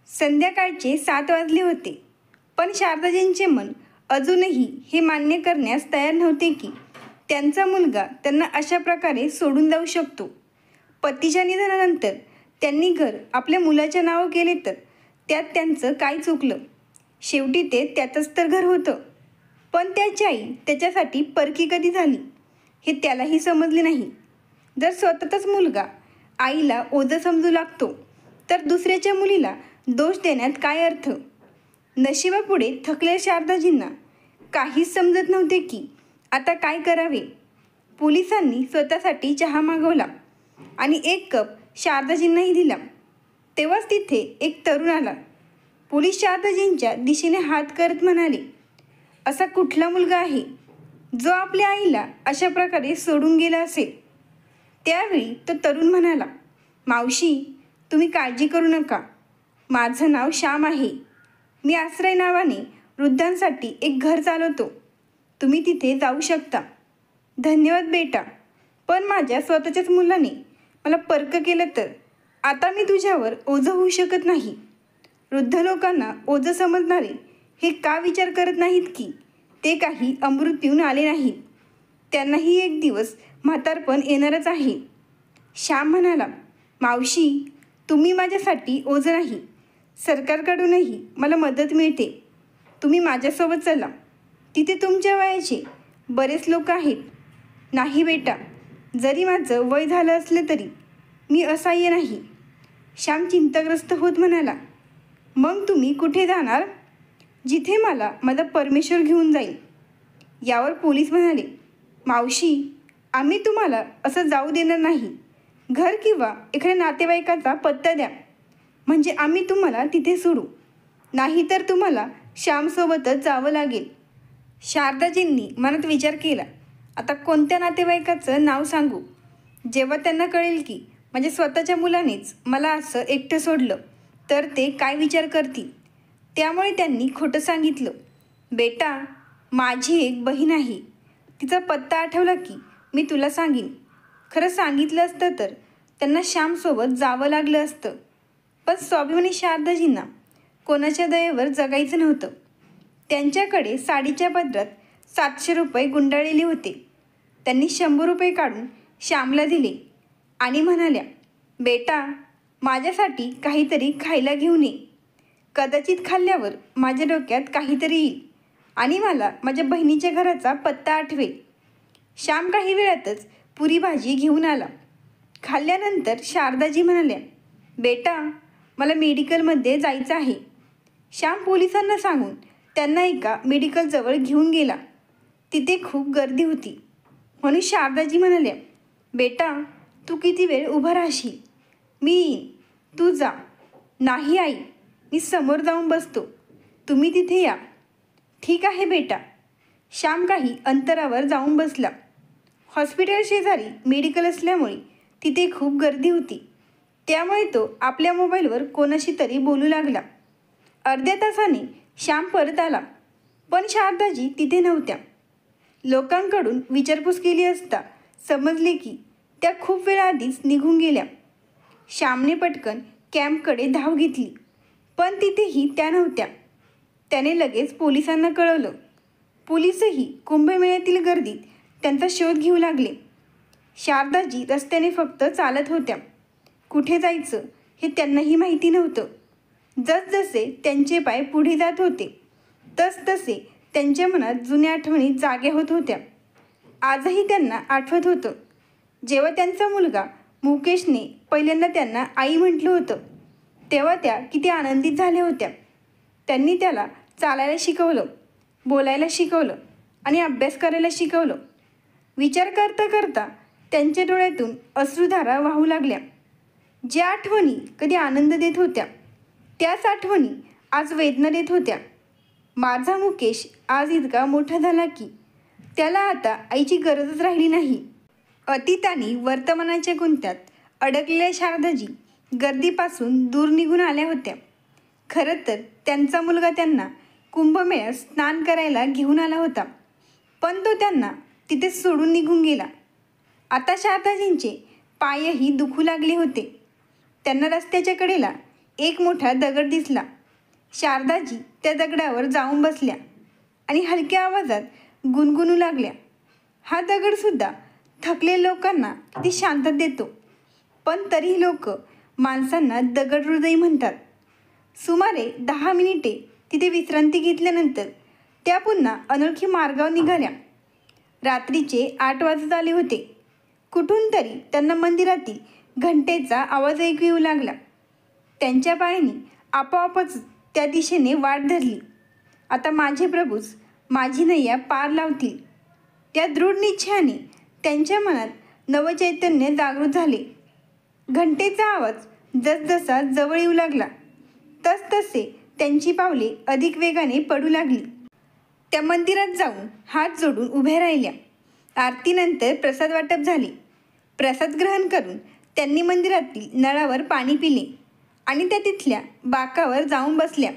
संध्याकाळचे 7 वाजले होते, पण शारदाजींचे मन अजूनही हे मान्य करण्यास तयार नव्हते की त्यांचा मुलगा त्यांना अशा प्रकारे सोडून जाऊ शकतो. पतीच्या निधनानंतर त्यांनी घर आपल्या मुलाच्या नावे केले, तर त्यात त्यांचं काय चुकलं? शेवटी ते त्याचंच तर घर होतं. पण त्याची आई त्याच्यासाठी परकी कधी झाली हे त्यालाही समजले नाही. जर स्वतःचाच मुलगा आईला ओझं समजू लागतो, तर दुसऱ्याच्या मुलीला दोष देण्यात काय अर्थ? नशिबापुढे थकलेल्या शारदाजींना काहीच समजत नव्हते की आता काय करावे. पोलिसांनी स्वतःसाठी चहा मागवला आणि 1 कप शारदाजींनाही दिला. तेव्हाच तिथे एक तरुण आला. पोलीस शारदाजींच्या दिशेने हात करत म्हणाले, असा कुठला मुलगा आहे जो आपल्या आईला अशा प्रकारे सोडून गेला असेल? त्यावेळी तो तरुण म्हणाला, मावशी, तुम्ही काळजी करू नका. माझं नाव श्याम आहे. मी आश्रय नावाने वृद्धांसाठी एक घर चालवतो. तुम्ही तिथे जाऊ शकता. धन्यवाद बेटा, पण माझ्या स्वतःच्याच मुलाने मला परक केलं तर आता मी तुझ्यावर ओझं होऊ शकत नाही. वृद्ध लोकांना ओझं समजणारे हे का विचार करत नाहीत की ते काही अमृत पिऊन आले नाहीत. त्यांनाही एक दिवस म्हातारपण येणारच आहे. श्याम म्हणाला, मावशी, तुम्ही माझ्यासाठी ओझं नाही. सरकारकडूनही मला मदत मिळते. तुम्ही माझ्यासोबत चला. तिथे तुमच्या वयाचे बरेच लोक आहेत. नाही बेटा, जरी माझं वय झालं असलं तरी मी असहाय्य नाही. श्याम चिंताग्रस्त होत म्हणाला, मग तुम्ही कुठे जाणार? जिथे मला माझा परमेश्वर घेऊन जाईल. यावर पोलीस म्हणाले, मावशी, आम्ही तुम्हाला असं जाऊ देणार नाही. घर किंवा एखाद्या नातेवाईकाचा पत्ता द्या, म्हणजे आम्ही तुम्हाला तिथे सोडू. नाहीतर तुम्हाला श्यामसोबतच जावं लागेल. शारदाजींनी मनात विचार केला, आता कोणत्या नातेवाईकाचं नाव सांगू? जेव्हा त्यांना कळेल की माझ्या स्वतःच्या मुलानेच मला असं एकटं सोडलं तर ते काय विचार करतील. त्यामुळे त्यांनी खोटं सांगितलं. बेटा, माझी एक बहीण आहे. तिचा पत्ता आठवला की मी तुला सांगीन. खरं सांगितलं असतं तर त्यांना श्यामसोबत जावं लागलं असतं. पण स्वाभिमानी शारदाजींना कोणाच्या दयेवर जगायचं नव्हतं. त्यांच्याकडे साडीच्या पदरात 700 रुपये गुंडाळलेले होते. त्यांनी 100 रुपये काढून श्यामला दिले आणि म्हणाल्या, बेटा, माझ्यासाठी काहीतरी खायला घेऊन ये. कदाचित खाल्ल्यावर माझ्या डोक्यात काहीतरी येईल आणि मला माझ्या बहिणीच्या घराचा पत्ता आठवेल. श्याम काही वेळातच पुरी भाजी घेऊन आला. खाल्ल्यानंतर शारदाजी म्हणाल्या, बेटा, मला मेडिकलमध्ये जायचं आहे. श्याम पोलिसांना सांगून त्यांना एका मेडिकलजवळ घेऊन गेला. तिथे खूप गर्दी होती म्हणून शारदाजी म्हणाल्या, बेटा, तू किती वेळ उभं राहशील? मी येईन, तू जा. नाही आई, मी समोर जाऊन बसतो. तुम्ही तिथे या. ठीक आहे बेटा. श्याम काही अंतरावर जाऊन बसला. हॉस्पिटल शेजारी मेडिकल असल्यामुळे तिथे खूप गर्दी होती. त्यामुळे तो आपल्या मोबाईलवर कोणाशी तरी बोलू लागला. अर्ध्या तासाने श्याम परत आला, पण शारदाजी तिथे नव्हत्या. लोकांकडून विचारपूस केली असता समजले की त्या खूप वेळाआधीच निघून गेल्या. श्यामने पटकन कॅम्पकडे धाव घेतली, पण तिथेही त्या नव्हत्या. त्याने लगेच पोलिसांना कळवलं. पोलीसही कुंभमेळ्यातील गर्दीत त्यांचा शोध घेऊ लागले. शारदाजी रस्त्याने फक्त चालत होत्या. कुठे जायचं हे त्यांनाही माहिती नव्हतं. जसजसे त्यांचे पाय पुढे जात होते तसतसे त्यांच्या मनात जुन्या आठवणी जाग्या होत होत्या. आजही त्यांना आठवत होतं जेव्हा त्यांचा मुलगा मुकेशने पहिल्यांदा त्यांना आई म्हटलं होतं, तेव्हा त्या किती आनंदित झाल्या होत्या. त्यांनी त्याला चालायला शिकवलं, बोलायला शिकवलं आणि अभ्यास करायला शिकवलं. विचार करता करता त्यांच्या डोळ्यातून अश्रुधारा वाहू लागल्या. ज्या आठवणी कधी आनंद देत होत्या त्याच आठवणी आज वेदना देत होत्या. माझा मुकेश आज इतका मोठा झाला की त्याला आता आईची गरजच राहिली नाही. अतीत आणि वर्तमानाच्या गुंत्यात अडकलेल्या शारदाजी गर्दीपासून दूर निघून आल्या होत्या. खरं तर त्यांचा मुलगा त्यांना कुंभमेळ्यात स्नान करायला घेऊन आला होता, पण तो त्यांना तिथे सोडून निघून गेला. आता शारदाजींचे पायही दुखू लागले होते. त्यांना रस्त्याच्या कडेला एक मोठा दगड दिसला. शारदाजी त्या दगडावर जाऊन बसल्या आणि हलक्या आवाजात गुणगुणू लागल्या. हा दगडसुद्धा थकलेल्या लोकांना किती शांतता देतो, पण तरीही लोक माणसांना दगडहृदयी म्हणतात. सुमारे 10 मिनिटे तिथे विश्रांती घेतल्यानंतर त्या पुन्हा अनोळखी मार्गावर निघाल्या. रात्रीचे 8 वाजत आले होते. कुठून तरी त्यांना मंदिरातील घंटेचा आवाज ऐकू येऊ लागला. त्यांच्या पायांनी आपोआपच त्या दिशेने वाट धरली. आता माझे प्रभूच माझी नैया पार लावतील. त्या दृढ निश्चयाने त्यांच्या मनात नवचैतन्य जागृत झाले. घंटेचा आवाज जसजसा जवळ येऊ लागला तसतसे त्यांची पावले अधिक वेगाने पडू लागली. त्या मंदिरात जाऊन हात जोडून उभ्या राहिल्या. आरतीनंतर प्रसाद वाटप झाले. प्रसाद ग्रहण करून त्यांनी मंदिरातील नळावर पाणी पिले आणि त्या तिथल्या बाकावर जाऊन बसल्या.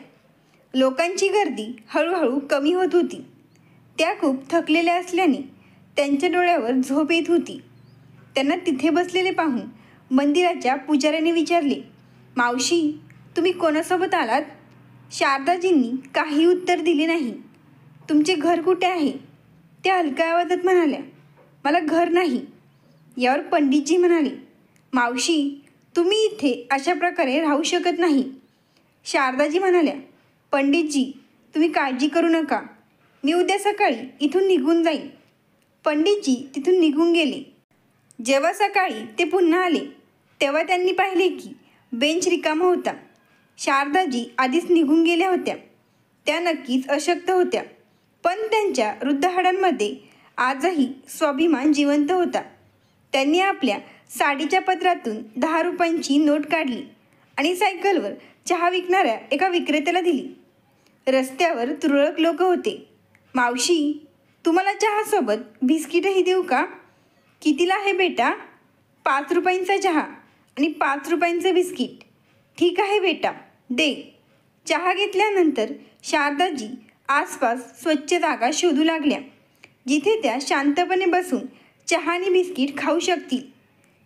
लोकांची गर्दी हळूहळू कमी होत होती. त्या खूप थकलेल्या असल्याने त्यांच्या डोळ्यावर झोप येत होती. त्यांना तिथे बसलेले पाहून मंदिराच्या पुजाऱ्याने विचारले, मावशी, तुम्ही कोणासोबत आलात? शारदाजींनी काही उत्तर दिले नाही. तुमचे घर कुठे आहे? त्या हलक्या आवाजात म्हणाल्या, मला घर नाही. यावर पंडितजी म्हणाले, मावशी, तुम्ही इथे अशा प्रकारे राहू शकत नाही. शारदाजी म्हणाल्या, पंडितजी, तुम्ही काळजी करू नका. मी उद्या सकाळी इथून निघून जाईन. पंडितजी तिथून निघून गेले. जेव्हा सकाळी ते पुन्हा आले तेव्हा त्यांनी पाहिले की बेंच रिकामा होता. शारदाजी आधीच निघून गेल्या होत्या. त्या नक्कीच अशक्त होत्या, पण त्यांच्या वृद्ध हाडांमध्ये आजही स्वाभिमान जिवंत होता. त्यांनी आपल्या साडीच्या पदरातून 10 रुपयांची नोट काढली आणि सायकलवर चहा विकणाऱ्या एका विक्रेत्याला दिली. रस्त्यावर तुरळक लोक होते. मावशी, तुम्हाला चहासोबत बिस्किटही देऊ का? कितीला आहे बेटा? 5 रुपयांचा चहा आणि 5 रुपयांचं बिस्किट. ठीक आहे बेटा, दे. चहा घेतल्यानंतर शारदाजी आसपास स्वच्छ जागा शोधू लागल्या जिथे त्या शांतपणे बसून चहा आणि बिस्किट खाऊ शकतील.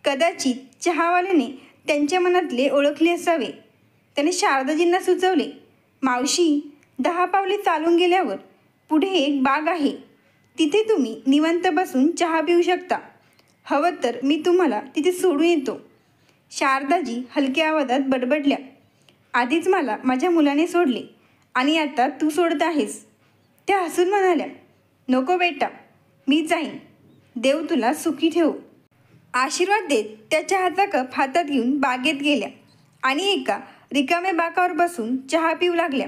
कदाचित चहावाल्याने त्यांच्या मनातले ओळखले असावे. त्याने शारदाजींना सुचवले, मावशी, 10 पावले चालून गेल्यावर पुढे एक बाग आहे. तिथे तुम्ही निवांत बसून चहा पिऊ शकता. हवं तर मी तुम्हाला तिथे सोडून येतो. शारदाजी हलक्या आवाजात बडबडल्या, आधीच मला माझ्या मुलाने सोडले आणि आता तू सोडत आहेस. त्या हसून म्हणाल्या, नको बेटा, मी जाईन. देव तुला सुखी ठेवो. आशीर्वाद देत त्या चहाचा कप हातात घेऊन बागेत गेल्या आणि एका रिकाम्या बाकावर बसून चहा पिऊ लागल्या.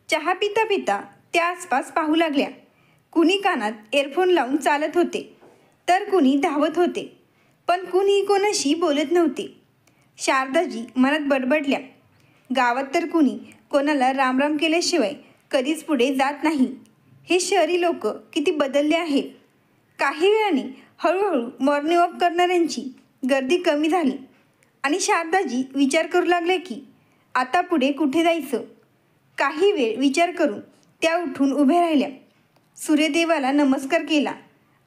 चहा पिता पिता त्या आसपास पाहू लागल्या. कुणी कानात एअरफोन लावून चालत होते तर कुणी धावत होते, पण कुणीही कोणाशी बोलत नव्हते. शारदाजी मनात बडबडल्या, गावात तर कुणी कोणाला रामराम केल्याशिवाय कधीच पुढे जात नाही. हे शहरी लोक किती बदलले आहेत. काही वेळाने हळूहळू मॉर्निंग वॉक करणाऱ्यांची गर्दी कमी झाली आणि शारदाजी विचार करू लागले की आता पुढे कुठे जायचं. काही वेळ विचार करून त्या उठून उभ्या राहिल्या. सूर्यदेवाला नमस्कार केला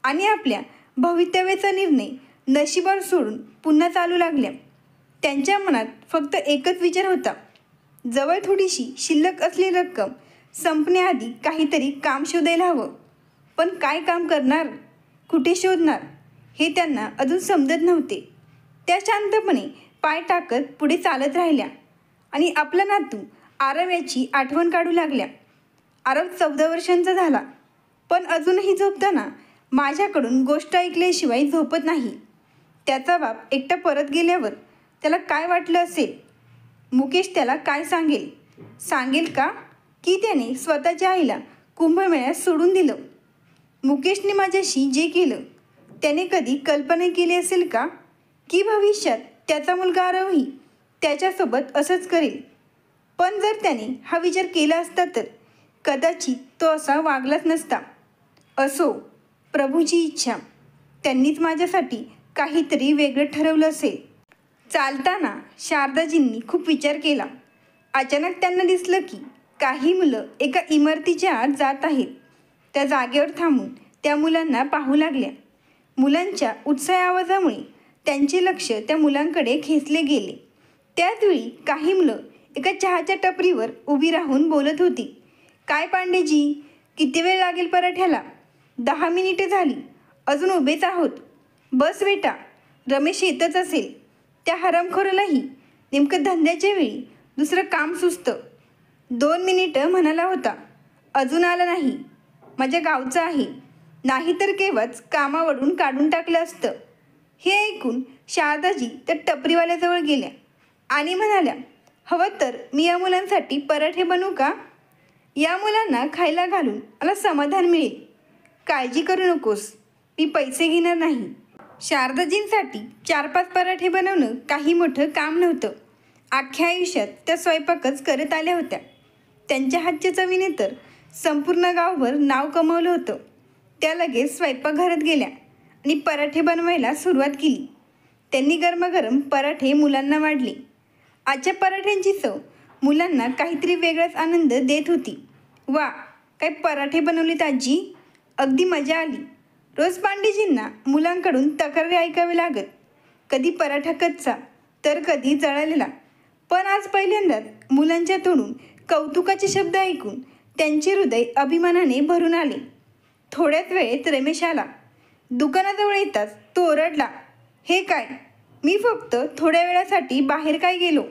आणि आपल्या भवितव्याचा निर्णय नशिबावर सोडून पुन्हा चालू लागल्या. त्यांच्या मनात फक्त एकच विचार होता, जवळ थोडीशी शिल्लक असलेली रक्कम संपण्याआधी काहीतरी काम शोधायला हवं. पण काय काम करणार, कुठे शोधणार हे त्यांना अजून समजत नव्हते. त्या शांतपणे पाय टाकत पुढे चालत राहिल्या आणि आपला नातू आरव याची आठवण काढू लागल्या. आरव 14 वर्षांचा झाला, पण अजूनही झोपताना माझ्याकडून गोष्ट ऐकल्याशिवाय झोपत नाही. त्याचा बाप एकटा परत गेल्यावर त्याला काय वाटलं असेल? मुकेश त्याला काय सांगेल? सांगेल का की त्याने स्वतःच्या आईला कुंभमेळ्यात सोडून दिलं? मुकेशने माझ्याशी जे केलं त्याने कधी कल्पना केली असेल का की भविष्यात त्याचा मुलगा आरवही त्याच्यासोबत असंच करेल? पण जर त्याने हा विचार केला असता तर कदाचित तो असा वागलाच नसता. असो, प्रभूची इच्छा. त्यांनीच माझ्यासाठी काहीतरी वेगळं ठरवलं असेल. चालताना शारदाजींनी खूप विचार केला. अचानक त्यांना दिसलं की काही मुलं एका इमारतीच्या आत जात आहेत. त्या जागेवर थांबून त्या मुलांना पाहू लागल्या. मुलांच्या उत्साही आवाजामुळे त्यांचे लक्ष त्या मुलांकडे खेचले गेले. त्याचवेळी काही मुलं एका चहाच्या टपरीवर उभी राहून बोलत होती. काय पांडेजी, किती वेळ लागेल पराठ्याला? 10 मिनिटे झाली, अजून उभेच आहोत. बस बेटा, रमेश येतच असेल. त्या हरामखोरालाही नेमकं धंद्याच्या वेळी दुसरं काम सुचतं. 2 मिनिटं म्हणाला होता, अजून आला नाही. माझ्या गावचा आहे, नाही तर केव्हाच कामावरून काढून टाकलं असतं. हे ऐकून शारदाजी त्या टपरीवाल्याजवळ गेल्या आणि म्हणाल्या, हवं तर मी या मुलांसाठी पराठे बनवू का? या मुलांना खायला घालून मला समाधान मिळेल. काळजी करू नकोस, मी पैसे घेणार नाही. शारदाजींसाठी 4-5 पराठे बनवणं काही मोठं काम नव्हतं. अख्ख्या आयुष्यात त्या स्वयंपाकच करत आल्या होत्या. त्यांच्या हातच्या चवीने तर संपूर्ण गावभर नाव कमावलं होतं. त्या लगेच स्वयंपाकघरात गेल्या आणि पराठे बनवायला सुरुवात केली. त्यांनी गरमागरम पराठे मुलांना वाढले. आजच्या पराठ्यांची चव मुलांना काहीतरी वेगळाच आनंद देत होती. वा, काय पराठे बनवलेत आजी, अगदी मजा आली. रोज पांडेजींना मुलांकडून तक्रारी ऐकावी लागत. कधी पराठा कच्चा तर कधी जळालेला. पण आज पहिल्यांदाच मुलांच्या तोंडून कौतुकाचे शब्द ऐकून त्यांचे हृदय अभिमानाने भरून आले. थोड्याच वेळेत रमेश आला. दुकानाजवळ येताच तो ओरडला, हे काय, मी फक्त थोड्या वेळासाठी बाहेर काय गेलो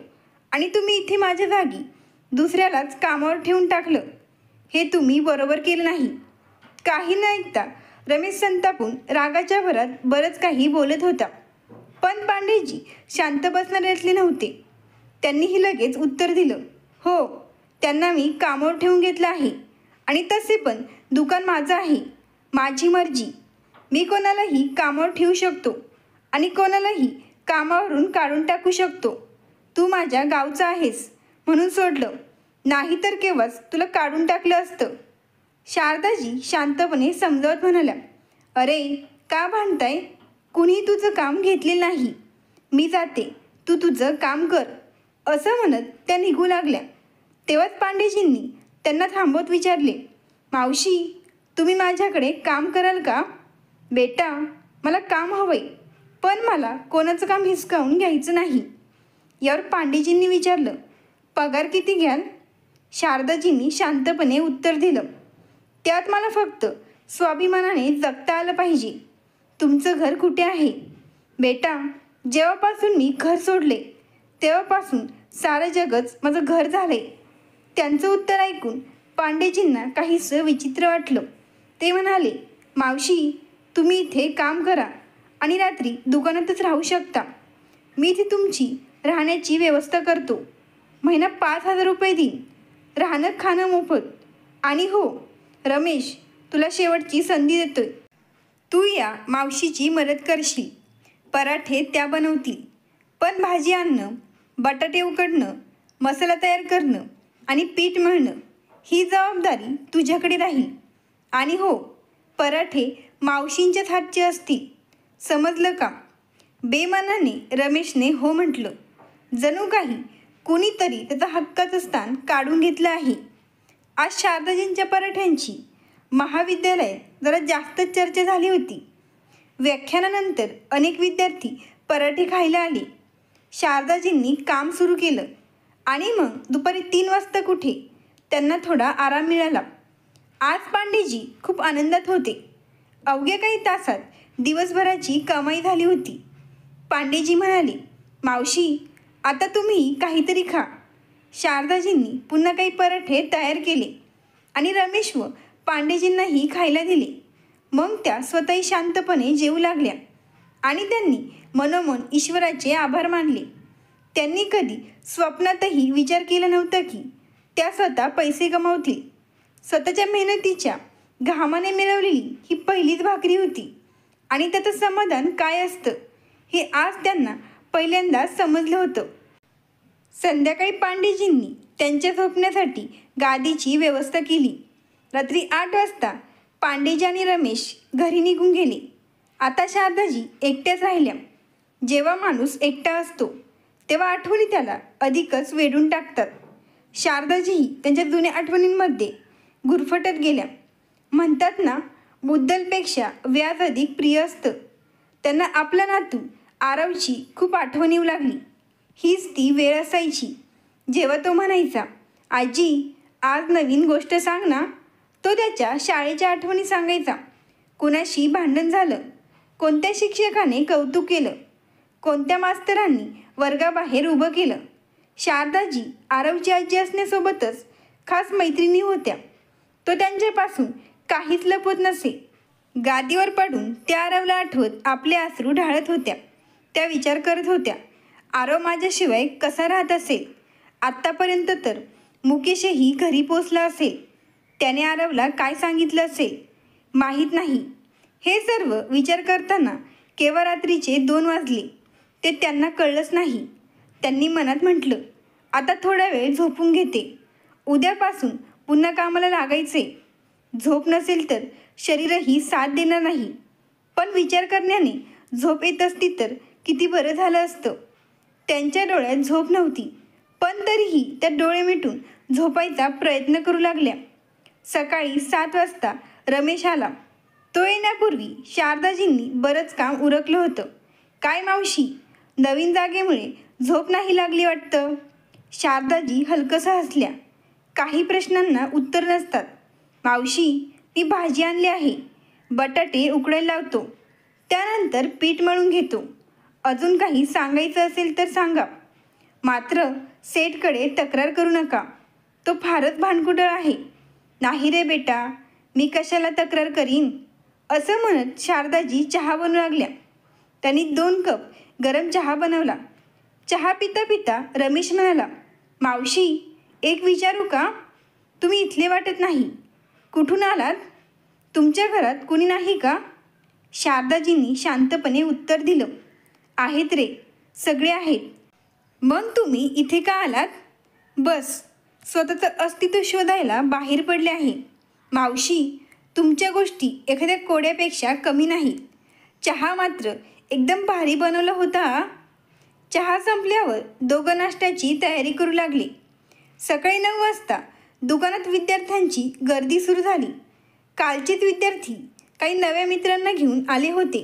आणि तुम्ही इथे माझ्या जागी दुसऱ्यालाच कामावर ठेवून टाकलं. हे तुम्ही बरोबर केलं नाही. काही न ऐकता रमेश संतापून रागाच्या भरात बरंच काही बोलत होता. पण पांडेजी शांत बसणारे असले नव्हते. त्यांनीही लगेच उत्तर दिलं, हो, त्यांना मी कामावर ठेवून घेतलं आहे आणि तसे पण दुकान माझं आहे. माझी मर्जी. मी कोणालाही कामावर ठेवू शकतो आणि कोणालाही कामावरून काढून टाकू शकतो. तू माझ्या गावचा आहेस म्हणून सोडलं, नाही तर केव्हाच तुला काढून टाकलं असतं. शारदाजी शांतपणे समजावत म्हणाल्या, अरे का भांडताय? कुणी तुझं काम घेतलेलं नाही. मी जाते, तू तुझं काम कर, असं म्हणत त्या निघू लागल्या. तेव्हाच पांडेजींनी त्यांना थांबवत विचारले, मावशी, तुम्ही माझ्याकडे काम कराल का? बेटा, मला काम हवंय, पण मला कोणाचं काम हिसकावून घ्यायचं नाही. यावर पांडेजींनी विचारलं, पगार किती घ्याल? शारदाजींनी शांतपणे उत्तर दिलं, त्यात मला फक्त स्वाभिमानाने जगता आलं पाहिजे. तुमचं घर कुठे आहे? बेटा, जेव्हापासून मी घर सोडले तेव्हापासून सारं जगच माझं घर झालंय. त्यांचं उत्तर ऐकून पांडेजींना काहीसं विचित्र वाटलं. ते म्हणाले, मावशी, तुम्ही इथे काम करा आणि रात्री दुकानातच राहू शकता. मी इथे तुमची राहण्याची व्यवस्था करतो. महिना 5,000 रुपये देईन. राहणं खाणं मोफत. आणि हो रमेश, तुला शेवटची संधी देतोय. तू या मावशीची मदत करशील. पराठे त्या बनवतील, पण भाजी आणणं, बटाटे उकडणं, मसाला तयार करणं आणि पीठ मळणं ही जबाबदारी तुझ्याकडे राहील. आणि हो, पराठे मावशींच्याच हातचे असतील. समजलं का? बेमानाने रमेशने हो म्हटलं. जणू काही कुणीतरी त्याचा हक्काचं स्थान काढून घेतलं आहे. आज शारदाजींच्या पराठ्यांची महाविद्यालयात जरा जास्तच चर्चा झाली होती. व्याख्यानानंतर अनेक विद्यार्थी पराठे खायला आले. शारदाजींनी काम सुरू केलं आणि मग दुपारी 3 वाजता कुठे त्यांना थोडा आराम मिळाला. आज पांडेजी खूप आनंदात होते. अवघ्या काही तासात दिवसभराची कमाई झाली होती. पांडेजी म्हणाले, मावशी, आता तुम्ही काहीतरी खा. शारदाजींनी पुन्हा काही पराठे तयार केले आणि रमेश व पांडेजींनाही खायला दिले. मग त्या स्वतःही शांतपणे जेवू लागल्या आणि त्यांनी मनोमन ईश्वराचे आभार मानले. त्यांनी कधी स्वप्नातही विचार केला नव्हता की त्या स्वतः पैसे कमावतील. स्वतःच्या मेहनतीच्या घामाने मिळवलेली ही पहिलीच भाकरी होती आणि त्याचं समाधान काय असतं हे आज त्यांना पहिल्यांदा समजलं होतं. संध्याकाळी पांडेजींनी त्यांच्या झोपण्यासाठी गादीची व्यवस्था केली. रात्री 8 वाजता पांडेजी आणि रमेश घरी निघून गेले. आता शारदाजी एकट्याच राहिल्या. जेव्हा माणूस एकटा असतो तेव्हा आठवणी त्याला अधिकच वेढून टाकतात. शारदाजीही त्यांच्या जुन्या आठवणींमध्ये गुरफटत गेल्या. म्हणतात ना, मुद्दलपेक्षा व्याज अधिक प्रिय असतं. त्यांना आपला नातू आरवची खूप आठवण येऊ लागली. हीच ती वेळ असायची जेव्हा तो म्हणायचा, आजी आज नवीन गोष्ट सांग ना, तो त्याच्या शाळेच्या आठवणी सांगायचा. कुणाशी भांडण झालं, कोणत्या शिक्षकाने कौतुक केलं, कोणत्या मास्तरांनी वर्गाबाहेर उभं केलं. शारदाजी आरवची आजी असण्यासोबतच खास मैत्रिणी होत्या. तो त्यांच्यापासून काहीच लपवत नसे. गादीवर पडून त्या आरवला आठवत आपले अश्रू ढाळत होत्या. त्या विचार करत होत्या, आरव माझ्याशिवाय कसा राहत असेल. आत्तापर्यंत तर मुकेशही घरी पोचला असेल. त्याने आरवला काय सांगितलं असेल माहीत नाही. हे सर्व विचार करताना केव्हा रात्रीचे 2 वाजले ते त्यांना कळलंच नाही. त्यांनी मनात म्हटलं, आता थोडा वेळ झोपून घेते. उद्यापासून पुन्हा कामाला लागायचे. झोप नसेल तर शरीरही साथ देणार नाही. पण विचार करण्याने झोप येत असती तर किती बरं झालं असतं. त्यांच्या डोळ्यात झोप नव्हती, पण तरीही त्या डोळे मिटून झोपायचा प्रयत्न करू लागल्या. सकाळी 7 वाजता रमेश आला. तो येण्यापूर्वी शारदाजींनी बरंच काम उरकलं होतं. काय मावशी, नवीन जागेमुळे झोप नाही लागली वाटतं. शारदाजी हलकसं हसल्या. काही प्रश्नांना उत्तर नसतात. मावशी, मी भाजी आणली आहे. बटाटे उकडायला लावतो, त्यानंतर पीठ मळून घेतो. अजून काही सांगायचं असेल तर सांगा. मात्र सेठकडे तक्रार करू नका. तो फारच भांडकुदळ आहे. नाही रे बेटा, मी कशाला तक्रार करीन. असं म्हणत शारदाजी चहा बनवू लागल्या. त्यांनी 2 कप गरम चहा बनवला. चहा पिता पिता रमेश म्हणाला, मावशी एक विचारू का? तुम्ही इथले वाटत नाही. कुठून आलात? तुमच्या घरात कुणी नाही का? शारदाजींनी शांतपणे उत्तर दिलं, आहेत रे, सगळे आहेत. मग तुम्ही इथे का आलात? बस स्वतःचं अस्तित्व शोधायला बाहेर पडले आहे. मावशी, तुमच्या गोष्टी एखाद्या कोड्यापेक्षा कमी नाहीत. चहा मात्र एकदम भारी बनवला होता. चहा संपल्यावर दोघं नाश्त्याची तयारी करू लागले. सकाळी 9 वाजता दुकानात विद्यार्थ्यांची गर्दी सुरू झाली. कालचेच विद्यार्थी काही नव्या मित्रांना घेऊन आले होते.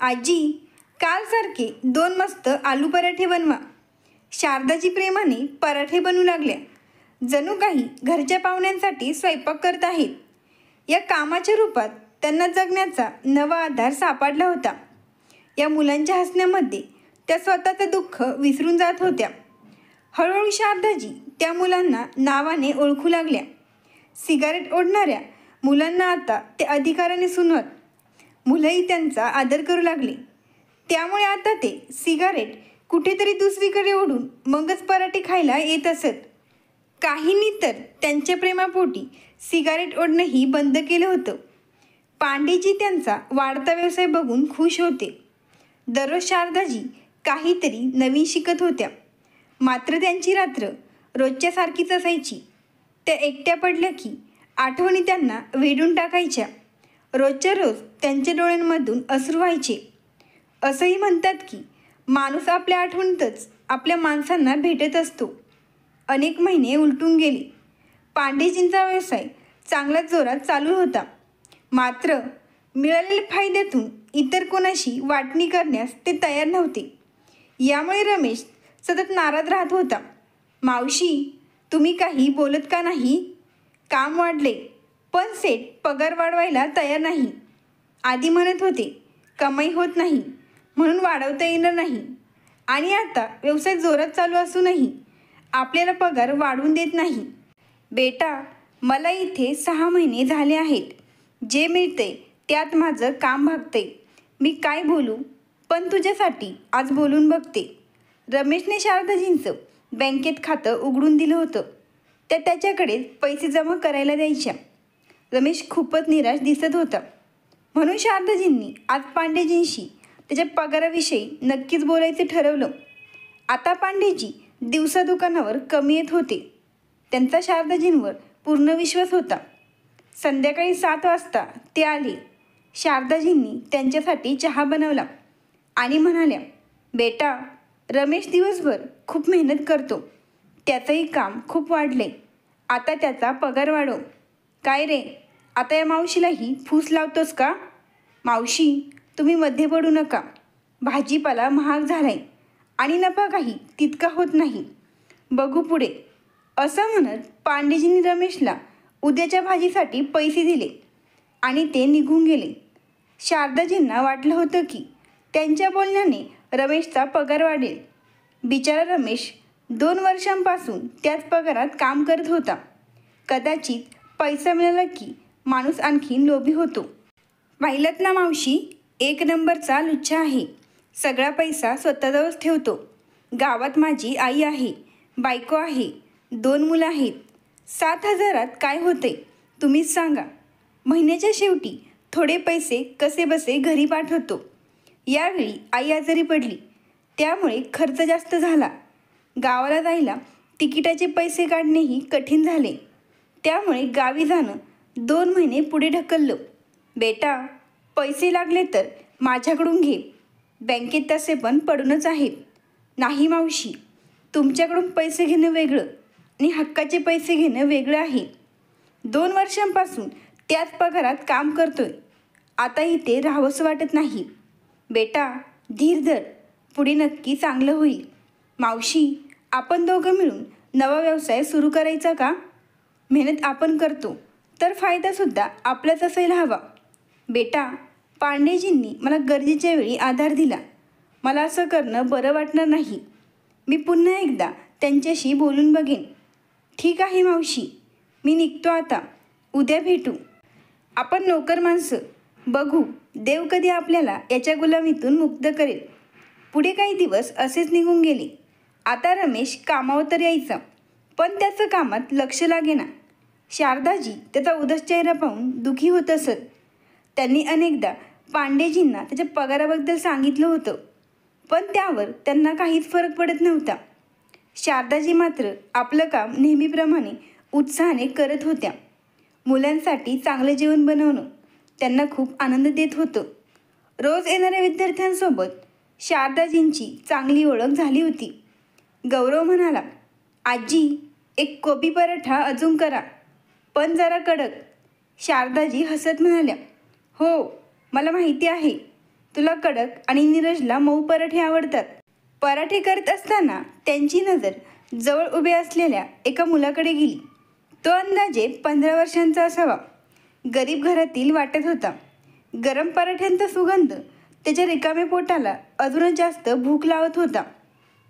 आजी, कालसारखे 2 मस्त आलू पराठे बनवा. शारदाजी प्रेमाने पराठे बनवू लागल्या. जणू काही घरच्या पाहुण्यांसाठी स्वयंपाक करत आहेत. या कामाच्या रूपात त्यांना जगण्याचा नवा आधार सापडला होता. या मुलांच्या हसण्यामध्ये त्या स्वतःचं दुःख विसरून जात होत्या. हळूहळू शारदाजी त्या मुलांना नावाने ओळखू लागल्या. सिगारेट ओढणाऱ्या मुलांना आता ते अधिकाराने सुनवत. मुलंही त्यांचा आदर करू लागले. त्यामुळे आता ते सिगारेट कुठेतरी दुसरीकडे ओढून मगच पराठे खायला येत असत. काहींनी तर त्यांच्या प्रेमापोटी सिगारेट ओढणंही बंद केलं होतं. पांडेजी त्यांचा वाढता व्यवसाय बघून खुश होते. दररोज शारदाजी काहीतरी नवीन शिकत होत्या. मात्र त्यांची रात्र रोजच्यासारखीच असायची. त्या एकट्या पडल्या की आठवणी त्यांना वेढून टाकायच्या. रोजच्या रोज त्यांच्या डोळ्यांमधून अश्रू व्हायचे. असंही म्हणतात की माणूस आपल्या आठवणीतच आपल्या माणसांना भेटत असतो. अनेक महिने उलटून गेले. पांडेजींचा व्यवसाय चांगलाच जोरात चालू होता. मात्र मिळालेल्या फायद्यातून इतर कोणाशी वाटणी करण्यास ते तयार नव्हते. यामुळे रमेश सतत नाराज राहत होता. मावशी, तुम्ही काही बोलत का नाही? काम वाढले, पण सेठ पगार वाढवायला तयार नाही. आधी म्हणत होते कमाई होत नाही म्हणून वाढवता येणार नाही, आणि आता व्यवसाय जोरात चालू असूनही आपल्याला पगार वाढवून देत नाही. बेटा, मला इथे 6 महिने झाले आहेत. जे मिळते त्यात माझं काम भागते. मी काय बोलू, पण तुझ्यासाठी आज बोलून बघते. रमेशने शारदाजींचं बँकेत खातं उघडून दिलं होतं. त्या त्याच्याकडे पैसे जमा करायला द्यायच्या. रमेश खूपच निराश दिसत होता. म्हणून शारदाजींनी आज पांडेजींशी त्याच्या पगाराविषयी नक्कीच बोलायचे ठरवलं. आता पांडेजी दिवसा दुकानावर कमी येत होते. त्यांचा शारदाजींवर पूर्ण विश्वास होता. संध्याकाळी 7 वाजता ते आले. शारदाजींनी त्यांच्यासाठी चहा बनवला आणि म्हणाल्या, बेटा, रमेश दिवसभर खूप मेहनत करतो. त्याचंही काम खूप वाढले. आता त्याचा पगार वाढव. काय रे, आता या मावशीलाही फूस लावतोस का? मावशी, तुम्ही मध्ये पडू नका. भाजीपाला महाग झालाय आणि नफा काही तितका होत नाही. बघू पुढे, असं म्हणत पांडेजींनी रमेशला उद्याच्या भाजीसाठी पैसे दिले आणि ते निघून गेले. शारदाजींना वाटलं होतं की त्यांच्या बोलण्याने रमेशचा पगार वाढेल. बिचारा रमेश 2 वर्षांपासून त्याच पगारात काम करत होता. कदाचित पैसा मिळाला की माणूस आणखीन लोभी होतो. पाहिलंत ना मावशी, 1 नंबरचा लुच्चा आहे. सगळा पैसा स्वतःजवळच ठेवतो. गावात माझी आई आहे, बायको आहे, 2 मुलं आहेत. 7,000त काय होते तुम्हीच सांगा. महिन्याच्या शेवटी थोडे पैसे कसेबसे घरी पाठवतो. यावेळी आई आजारी पडली, त्यामुळे खर्च जास्त झाला. गावाला जायला तिकिटाचे पैसे काढणेही कठीण झाले. त्यामुळे गावी जाणं 2 महिने पुढे ढकललं. बेटा, पैसे लागले तर माझ्याकडून घे. बँकेत तसे पण पडूनच आहेत. नाही मावशी, तुमच्याकडून पैसे घेणं वेगळं आणि हक्काचे पैसे घेणं वेगळं आहे. 2 वर्षांपासून त्याच पगारात काम करतोय. आता इथे राहावंसं वाटत नाही. बेटा, धीर धर, पुढे नक्की चांगलं होईल. मावशी, आपण दोघं मिळून नवा व्यवसाय सुरू करायचा का? मेहनत आपण करतो तर फायदासुद्धा आपलाच असायला हवा. बेटा, पांडेजींनी मला गरजेच्या वेळी आधार दिला. मला असं करणं बरं वाटणार नाही. मी पुन्हा एकदा त्यांच्याशी बोलून बघेन. ठीक आहे मावशी, मी निघतो आता. उद्या भेटू. आपण नोकर माणसं. बघू देव कधी आपल्याला याच्या गुलामीतून मुक्त करेल. पुढे काही दिवस असेच निघून गेले. आता रमेश कामावर तर यायचा, पण त्याचं कामात लक्ष लागेना. शारदाजी त्याचा उदास चेहरा पाहून दुःखी होत असत. त्यांनी अनेकदा पांडेजींना त्याच्या पगाराबद्दल सांगितलं होतं, पण त्यावर त्यांना काहीच फरक पडत नव्हता. शारदाजी मात्र आपलं काम नेहमीप्रमाणे उत्साहाने करत होत्या. मुलांसाठी चांगलं जेवण बनवणं त्यांना खूप आनंद देत होतं. रोज येणाऱ्या विद्यार्थ्यांसोबत शारदाजींची चांगली ओळख झाली होती. गौरव म्हणाला, आजी, एक कोबी पराठा अजून करा, पण जरा कडक. शारदाजी हसत म्हणाल्या, हो, मला माहिती आहे. तुला कडक आणि नीरजला मऊ पराठे आवडतात. पराठे करत असताना त्यांची नजर जवळ उभे असलेल्या एका मुलाकडे गेली. तो अंदाजे 15 वर्षांचा असावा. गरीब घरातील वाटत होता. गरम पराठ्यांचा सुगंध त्याच्या रिकाम्या पोटाला अजूनच जास्त भूक लावत होता.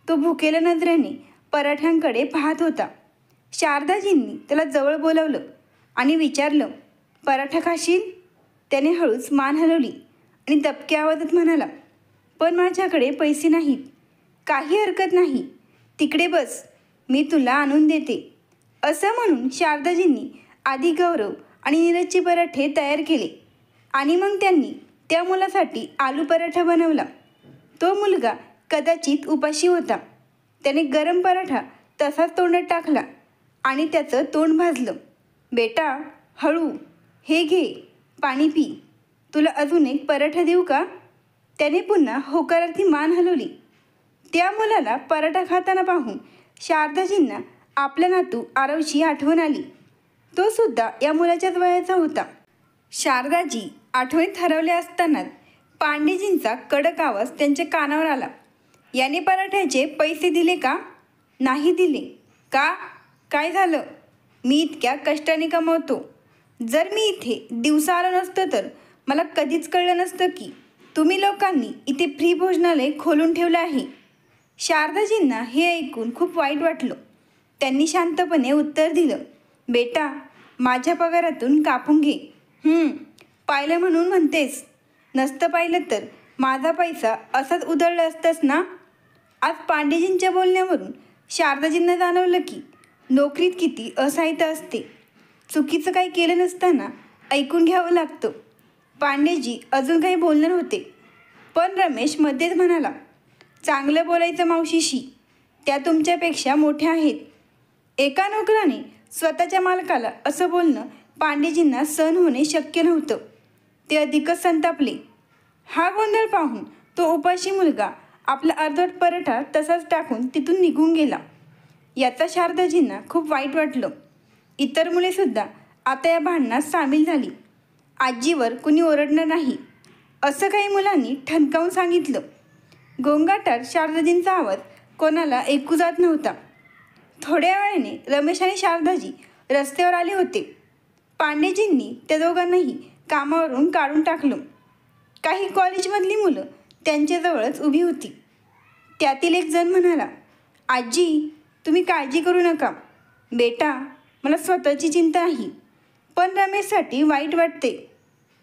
तो भुकेल्या नजरेने पराठ्यांकडे पाहत होता. शारदाजींनी त्याला जवळ बोलावलं आणि विचारलं, पराठा खाशील? त्याने हळूच मान हलवली आणि दबक्या आवाजात म्हणाला, पण माझ्याकडे पैसे नाहीत. काही हरकत नाही, तिकडे बस, मी तुला आणून देते. असं म्हणून शारदाजींनी आधी गौरव आणि नीरजचे पराठे तयार केले आणि मग त्यांनी त्या मुलासाठी आलू पराठा बनवला. तो मुलगा कदाचित उपाशी होता. त्याने गरम पराठा तसाच तोंडात टाकला आणि त्याचं तोंड भाजलं. बेटा, हळू, हे घे, पाणी पी. तुला अजून एक पराठा देऊ का? त्याने पुन्हा होकारार्थी मान हलवली. त्या मुलाला पराठा खाताना पाहून शारदाजींना आपला नातू आरवची आठवण आली. तो सुद्धा या मुलाच्याच वयाचा होता. शारदाजी आठवणीत हरवल्या असतानाच पांडेजींचा कडक आवाज त्यांच्या कानावर आला. याने पराठ्याचे पैसे दिले का? नाही दिले का? काय झालं? मी इतक्या कष्टाने कमवतो. जर मी इथे दिवसा आलो नसतं तर मला कधीच कळलं नसतं की तुम्ही लोकांनी इथे फ्री भोजनालय खोलून ठेवलं आहे. शारदाजींना हे ऐकून खूप वाईट वाटलं. त्यांनी शांतपणे उत्तर दिलं, बेटा, माझ्या पगारातून कापून घे. पाहिलं म्हणून म्हणतेस? नसतं पाहिलं तर माझा पैसा असाच उधळला असतास ना. आज पांडेजींच्या बोलण्यावरून शारदाजींना जाणवलं की नोकरीत किती असहायता असते. चुकीचं काही केलं नसताना ऐकून घ्यावं लागतं. पांडेजी अजून काही बोलणार होते, पण रमेश मध्येच म्हणाला, चांगलं बोलायचं मावशीशी, त्या तुमच्यापेक्षा मोठ्या आहेत. एका नोकराने स्वतःच्या मालकाला असं बोलणं पांडेजींना सहन होणे शक्य नव्हतं. ते अधिकच संतापले. हा गोंधळ पाहून तो उपाशी मुलगा आपला अर्धवट पराठा तसाच टाकून तिथून निघून गेला. याचा शारदाजींना खूप वाईट वाटलं. इतर मुलेसुद्धा आता या भांडणात सामील झाली. आजीवर कुणी ओरडणार नाही असं काही मुलांनी ठणकावून सांगितलं. गोंगाटात शारदाजींचा आवाज कोणाला ऐकू जात नव्हता. थोड्या वेळाने रमेश आणि शारदाजी रस्त्यावर आले होते. पांडेजींनी त्या दोघांनाही कामावरून काढून टाकलं. काही कॉलेजमधली मुलं त्यांच्याजवळच उभी होती. त्यातील एक जण म्हणाला, आजी, तुम्ही काळजी करू नका. बेटा, मला स्वतःची चिंता आहे, पण रमेशसाठी वाईट वाटते.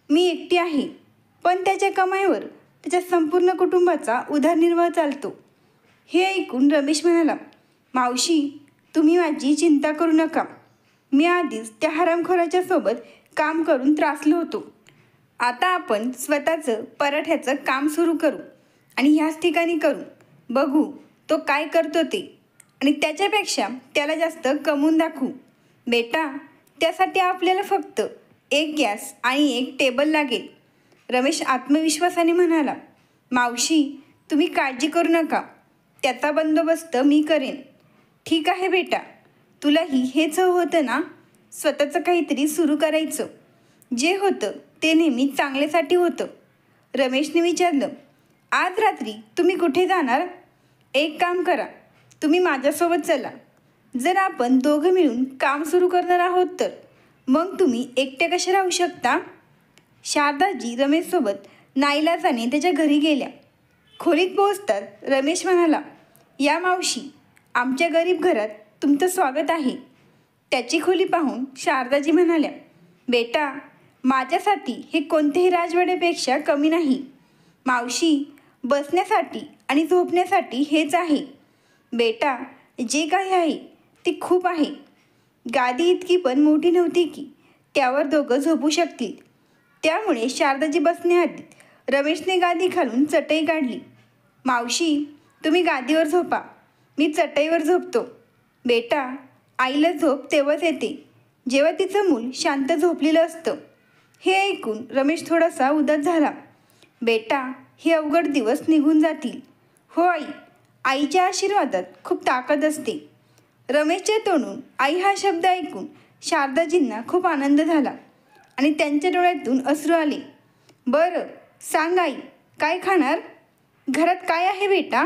मी एकटी आहे, पण त्याच्या कमाईवर त्याच्या संपूर्ण कुटुंबाचा उदरनिर्वाह चालतो. हे ऐकून रमेश म्हणाला, मावशी, तुम्ही माझी चिंता करू नका. मी आधीच त्या हरामखोराच्या सोबत काम करून त्रासलो होतो. आता आपण स्वतःचं पराठ्याचं काम सुरू करू आणि ह्याच ठिकाणी करू. बघू तो काय करतो ते, आणि त्याच्यापेक्षा त्याला जास्त कमवून दाखवू. बेटा, त्यासाठी आपल्याला फक्त एक गॅस आणि एक टेबल लागेल. रमेश आत्मविश्वासाने म्हणाला, मावशी, तुम्ही काळजी करू नका. त्याचा बंदोबस्त मी करेन. ठीक आहे बेटा, तुलाही हेच हवं होतं ना, स्वतःचं काहीतरी सुरू करायचं. जे होतं ते नेहमी चांगल्यासाठी होतं. रमेशने विचारलं, आज रात्री तुम्ही कुठे जाणार? एक काम करा, तुम्ही माझ्यासोबत चला. जर आपण दोघं मिळून काम सुरू करणार आहोत तर मग तुम्ही एकटे कसे राहू शकता? शारदाजी रमेशसोबत नाईलाजाने त्याच्या घरी गेल्या. खोलीत पोहोचतात रमेश म्हणाला, या मावशी, आमच्या गरीब घरात तुमचं स्वागत आहे. त्याची खोली पाहून शारदाजी म्हणाल्या, बेटा, माझ्यासाठी हे कोणत्याही राजवाड्यापेक्षा कमी नाही. मावशी, बसण्यासाठी आणि झोपण्यासाठी हेच आहे. बेटा, जे काही आहे ते खूप आहे. गादी इतकी पण मोठी नव्हती की त्यावर दोघं झोपू शकतील. त्यामुळे शारदाजी बसण्याआधी रमेशने गादी खालून चटई काढली. मावशी, तुम्ही गादीवर झोपा, मी चटईवर झोपतो. बेटा, आईला झोप तेव्हाच येते जेव्हा तिचं मूल शांत झोपलेलं असतं. हे ऐकून रमेश थोडासा उदास झाला. बेटा, हे अवघड दिवस निघून जातील. हो आई, आईच्या आशीर्वादात खूप ताकद असते. रमेशच्या तोंडून आई हा शब्द ऐकून शारदाजींना खूप आनंद झाला आणि त्यांच्या डोळ्यातून अश्रू आले. बरं, सांग आई, काय खाणार? घरात काय आहे बेटा?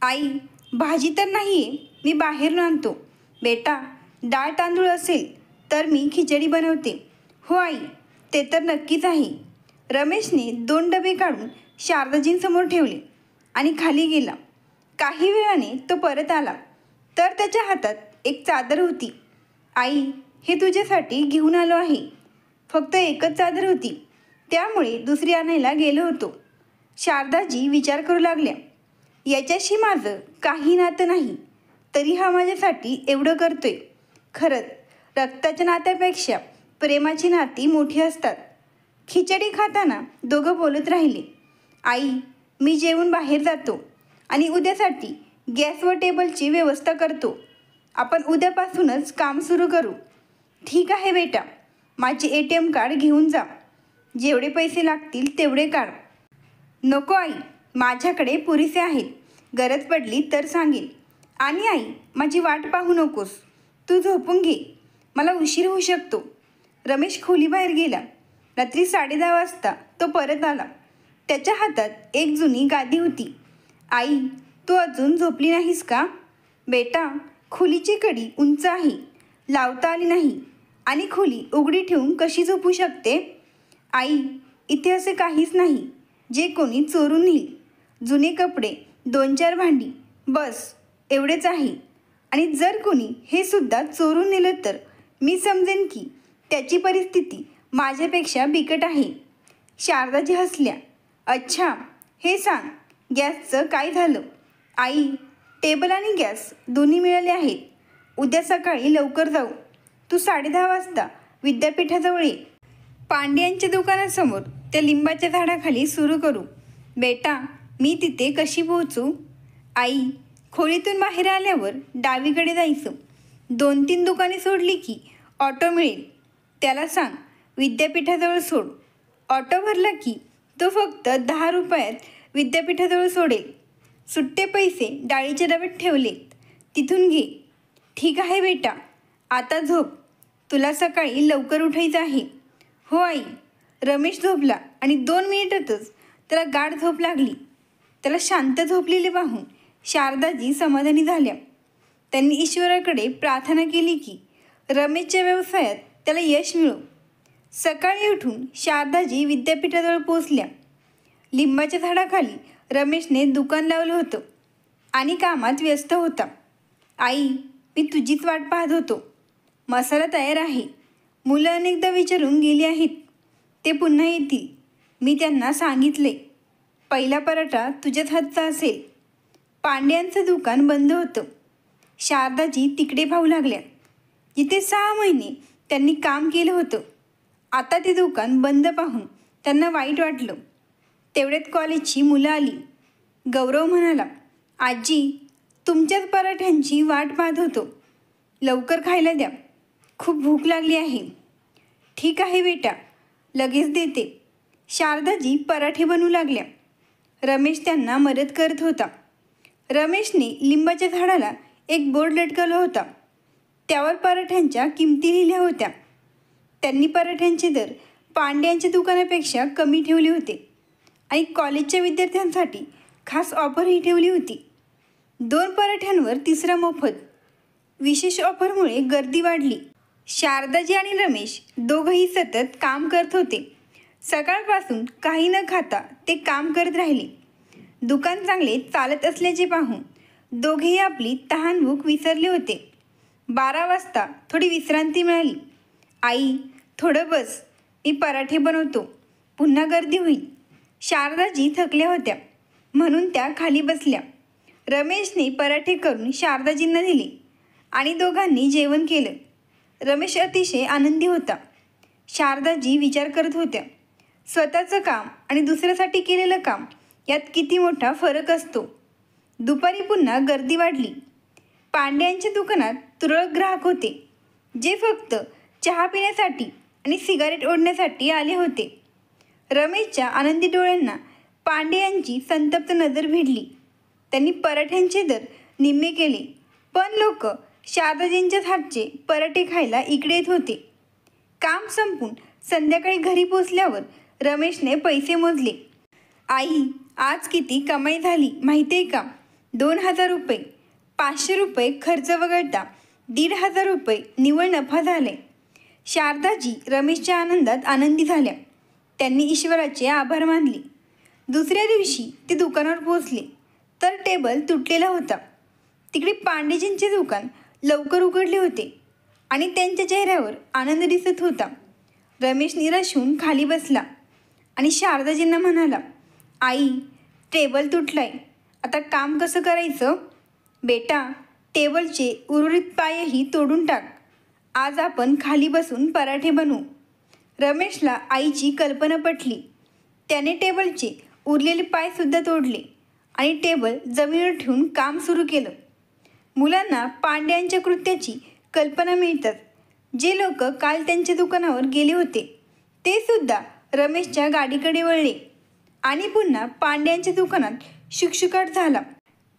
आई, भाजी तर नाही आहे, मी बाहेरून आणतो. बेटा, डाळ तांदूळ असेल तर मी खिचडी बनवते. हो आई, ते तर नक्कीच आहे. रमेशने 2 डबे काढून शारदाजींसमोर ठेवले आणि खाली गेला. काही वेळाने तो परत आला तर त्याच्या हातात एक चादर होती. आई, हे तुझ्यासाठी घेऊन आलो आहे. फक्त एकच चादर होती, त्यामुळे दुसरी आणायला गेलो होतो. शारदाजी विचार करू लागल्या, याच्याशी माझं काही नातं नाही, तरी हा माझ्यासाठी एवढं करतोय. खरंच रक्ताच्या नात्यापेक्षा प्रेमाची नाती मोठी असतात. खिचडी खाताना दोघं बोलत राहिले. आई, मी जेवून बाहेर जातो आणि उद्यासाठी गॅस व टेबलची व्यवस्था करतो. आपण उद्यापासूनच काम सुरू करू. ठीक आहे बेटा, माझे ATM कार्ड घेऊन जा. जेवढे पैसे लागतील तेवढे काढ. नको आई, माझ्याकडे पुरेसे आहेत. गरज पडली तर सांगेल. आणि आई, माझी वाट पाहू नकोस. तू झोपून घे, मला उशीर होऊ शकतो. रमेश खोलीबाहेर गेला. रात्री 10:30 वाजता तो परत आला. त्याच्या हातात एक जुनी गादी होती. आई, तू अजून झोपली नाहीस का? बेटा, खोलीची कडी उंच आहे, लावता आली नाही आणि खोली उघडी ठेवून कशी झोपू शकते? आई, इथे असे काहीच नाही जे कोणी चोरून नेईल. जुने कपडे, 2-4 भांडी, बस एवढेच आहे. आणि जर कोणी हे सुद्धा चोरून नेलं तर मी समजेन की त्याची परिस्थिती माझ्यापेक्षा बिकट आहे. शारदाजी हसल्या. अच्छा, हे सांग, गॅसचं काय झालं? आई, टेबल आणि गॅस दोन्ही मिळाले आहेत. उद्या सकाळी लवकर जाऊ. तू 10:30 वाजता विद्यापीठाजवळ ये. पांडे यांच्या दुकानासमोर त्या लिंबाच्या झाडाखाली सुरू करू. बेटा, मी तिथे कशी पोहोचू? आई, खोलीतून बाहेर आल्यावर डावीकडे जायचं. 2-3 दुकाने सोडली की ऑटो मिळेल. त्याला सांग विद्यापीठाजवळ सोड. ऑटो भरला की तो फक्त 10 रुपयात विद्यापीठाजवळ सोडेल. सुट्टे पैसे डाळीच्या डब्यात ठेवलेत, तिथून घे. ठीक आहे बेटा, आता झोप. तुला सकाळी लवकर उठायचं आहे. हो आई. रमेश झोपला आणि 2 मिनिटातच त्याला गाढ झोप लागली. त्याला शांत झोपलेले पाहून शारदाजी समाधानी झाल्या. त्यांनी ईश्वराकडे प्रार्थना केली की रमेशच्या व्यवसायात त्याला यश मिळो. सकाळी उठून शारदाजी विद्यापीठाजवळ पोचल्या. लिंबाच्या झाडाखाली रमेशने दुकान लावलं होतं आणि कामात व्यस्त होता. आई, मी तुझीच वाट पाहत होतो. मसाला तयार आहे. मुलं अनेकदा विचारून गेली आहेत. ते पुन्हा येतील. मी त्यांना सांगितले. पहिला पराठा तुझ्याच हातचा असेल. पांड्यांचं दुकान बंद होतं. शारदाजी तिकडे पाहू लागल्या जिथे 6 महिने त्यांनी काम केलं होतं. आता ते दुकान बंद पाहून त्यांना वाईट वाटलं. तेवढ्यात कॉलेजची मुलं आली. गौरव म्हणाला, आजी, तुमच्याच पराठ्यांची वाट पाहत होतो. लवकर खायला द्या. खूप भूक लागली आहे. ठीक आहे बेटा, लगेच देते. शारदाजी पराठे बनवू लागल्या. रमेश त्यांना मदत करत होता. रमेशने लिंबाच्या झाडाला एक बोर्ड लटकवला होता. त्यावर पराठ्यांच्या किमती लिहिल्या होत्या. त्यांनी पराठ्यांचे दर पांड्यांच्या दुकानापेक्षा कमी ठेवले होते आणि कॉलेजच्या विद्यार्थ्यांसाठी खास ऑफरही ठेवली होती. 2 पराठ्यांवर 3रा मोफत. विशेष ऑफरमुळे गर्दी वाढली. शारदाजी आणि रमेश दोघंही सतत काम करत होते. सकाळपासून काही न खाता ते काम करत राहिले. दुकान चांगले चालत असल्याचे पाहून दोघेही आपली तहानभूक विसरले होते. 12 वाजता थोडी विश्रांती मिळाली. आई, थोडं बस, मी पराठे बनवतो. पुन्हा गर्दी होईल. शारदाजी थकल्या होत्या म्हणून त्या खाली बसल्या. रमेशने पराठे करून शारदाजींना दिले आणि दोघांनी जेवण केलं. रमेश अतिशय आनंदी होता. शारदाजी विचार करत होत्या, स्वतःचं काम आणि दुसऱ्यासाठी केलेलं काम यात किती मोठा फरक असतो. दुपारी पुन्हा गर्दी वाढली. पांड्यांच्या दुकानात तुरळक ग्राहक होते जे फक्त चहा पिण्यासाठी आणि सिगारेट ओढण्यासाठी आले होते. रमेशच्या आनंदी डोळ्यांना पांडे यांची संतप्त नजर भिडली. त्यांनी पराठ्यांचे दर निम्मे केले, पण लोक शारदाजींच्याच हातचे पराठे खायला इकडे येत होते. काम संपून संध्याकाळी घरी पोचल्यावर रमेशने पैसे मोजले. आई, आज किती कमाई झाली माहिती आहे का? 2,000 रुपये. 500 रुपये खर्च वगळता 1,500 रुपये निव्वळ नफा झाले. शारदाजी रमेशच्या आनंदात आनंदी झाल्या. त्यांनी ईश्वराचे आभार मानले. दुसऱ्या दिवशी ते दुकानावर पोहोचले तर टेबल तुटलेला होता. तिकडे पांडेजींचे दुकान लवकर उघडले होते आणि त्यांच्या चेहऱ्यावर आनंद दिसत होता. रमेश निराश होऊन खाली बसला आणि शारदाजींना म्हणाला, आई, टेबल तुटलाय. आता काम कसं करायचं? बेटा, टेबलचे उर्वरित पायही तोडून टाक. आज आपण खाली बसून पराठे बनवू. रमेशला आईची कल्पना पटली. त्याने टेबलचे उरलेले पायसुद्धा तोडले आणि टेबल जमिनीवर ठेवून काम सुरू केलं. मुलांना पांड्यांच्या कृत्याची कल्पना मिळतात. जे लोक काल त्यांच्या दुकानावर गेले होते ते सुद्धा रमेशच्या गाडीकडे वळले आणि पुन्हा पांड्यांच्या दुकानात शुकशुकाट झाला.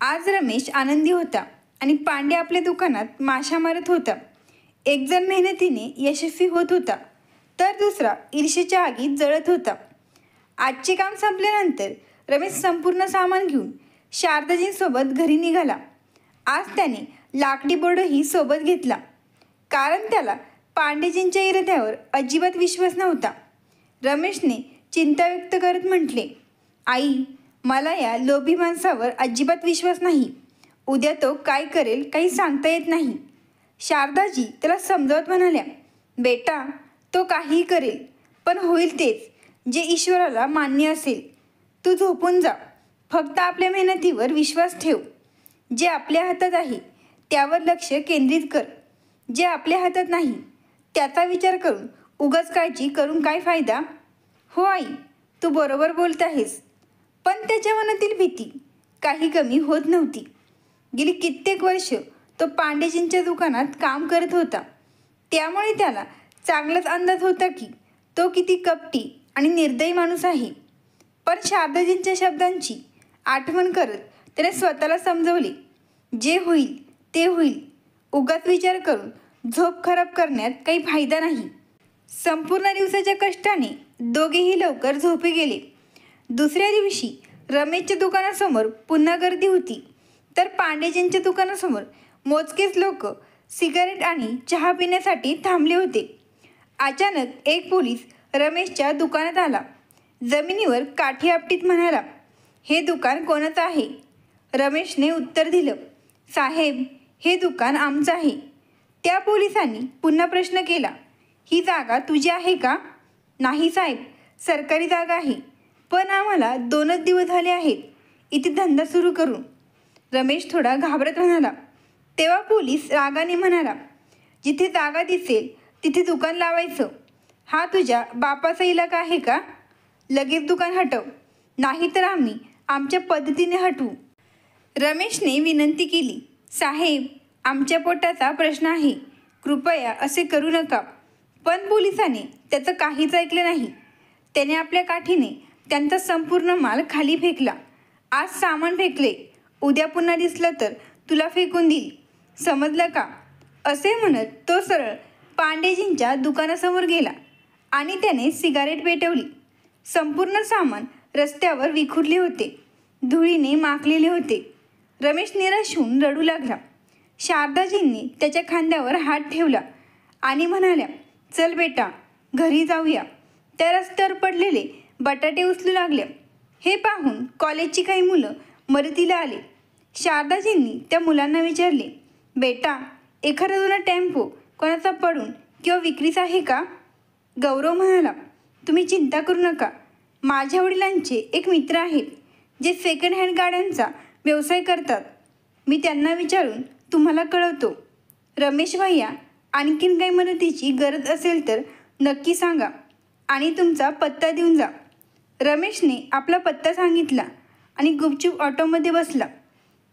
आज रमेश आनंदी होता आणि पांडे आपल्या दुकानात माशा मारत होता. एक जण मेहनतीने यशस्वी होत होता तर दुसरा ईर्षेच्या आगीत जळत होता. आजचे काम संपल्यानंतर रमेश संपूर्ण सामान घेऊन शारदाजींसोबत घरी निघाला. आज त्याने लाकडी बोर्डही सोबत घेतला कारण त्याला पांडेजींच्या इराद्यावर अजिबात विश्वास नव्हता. रमेशने चिंता व्यक्त करत म्हटले, आई, मला या लोभी माणसावर अजिबात विश्वास नाही. उद्या तो काय करेल काही सांगता येत नाही. शारदाजी त्याला समजावत म्हणाल्या, बेटा, तो काहीही करेल पण होईल तेच जे ईश्वराला मान्य असेल. तू झोपून जा. फक्त आपल्या मेहनतीवर विश्वास ठेव. जे आपल्या हातात आहे त्यावर लक्ष केंद्रित कर. जे आपल्या हातात नाही त्याचा विचार करून उगाच काळजी करून काय फायदा? हो आई, तू बरोबर बोलत आहेस. पण त्याच्या मनातील भीती काही कमी होत नव्हती. गेली कित्येक वर्ष तो पांडेजींच्या दुकानात काम करत होता. त्यामुळे त्याला चांगलाच अंदाज होता की तो किती कपटी आणि निर्दयी माणूस आहे. पण शारदाजींच्या शब्दांची आठवण करत त्याने स्वतःला समजवले, जे होईल ते होईल. उगाच विचार करून झोप खराब करण्यात काही फायदा नाही. संपूर्ण दिवसाच्या कष्टाने दोघेही लवकर झोपी गेले. दुसऱ्या दिवशी रमेशच्या दुकानासमोर पुन्हा गर्दी होती तर पांडेजींच्या दुकानासमोर मोजकेच लोक सिगारेट आणि चहा पिण्यासाठी थांबले होते. अचानक एक पोलीस रमेशच्या दुकानात आला. जमिनीवर काठी आपटीत म्हणाला, "हे दुकान कोणाचं आहे?" रमेशने उत्तर दिलं, "साहेब, हे दुकान आमचं आहे." त्या पोलिसांनी पुन्हा प्रश्न केला, "ही जागा तुझी आहे का?" "नाही साहेब, सरकारी जागा आहे, पण आम्हाला 2च दिवस झाले आहेत इथे धंदा सुरू करून." रमेश थोडा घाबरत म्हणाला. तेव्हा पोलीस रागाने म्हणाला, "जिथे जागा दिसेल तिथे दुकान लावायचं. हा तुझ्या बापाचा इलाका आहे का? लगेच दुकान हटव, नाहीतर आम्ही आमच्या पद्धतीने हटवू." रमेशने विनंती केली, "साहेब, आमच्या पोटाचा प्रश्न आहे, कृपया असे करू नका." पण पोलिसाने त्याचं काहीच ऐकलं नाही. त्याने आपल्या काठीने त्यांचा संपूर्ण माल खाली फेकला. "आज सामान फेकले, उद्या पुन्हा दिसलं तर तुला फेकून देईल, समजलं का?" असे म्हणत तो सरळ पांडेजींच्या दुकानासमोर गेला आणि त्याने सिगारेट पेटवली. संपूर्ण सामान रस्त्यावर विखुरले होते, धुळीने माखलेले होते. रमेश निराश होऊन रडू लागला. शारदाजींनी त्याच्या खांद्यावर हात ठेवला आणि म्हणाल्या, "चल बेटा, घरी जाऊया." त्या रस्त्यावर पडलेले बटाटे उचलू लागल्या. हे पाहून कॉलेजची काही मुलं मदतीला आले. शारदाजींनी त्या मुलांना विचारले, "बेटा, एखादा जुना टेम्पो कोणाचा पडून किंवा विक्रीचा आहे का?" गौरव म्हणाला, "तुम्ही चिंता करू नका. माझ्या वडिलांचे एक मित्र आहेत जे सेकंड हँड गाड्यांचा व्यवसाय करतात. मी त्यांना विचारून तुम्हाला कळवतो. रमेश भैया, आणखीन काही मदतीची गरज असेल तर नक्की सांगा आणि तुमचा पत्ता देऊन जा." रमेशने आपला पत्ता सांगितला आणि गुपचूप ऑटोमध्ये बसला.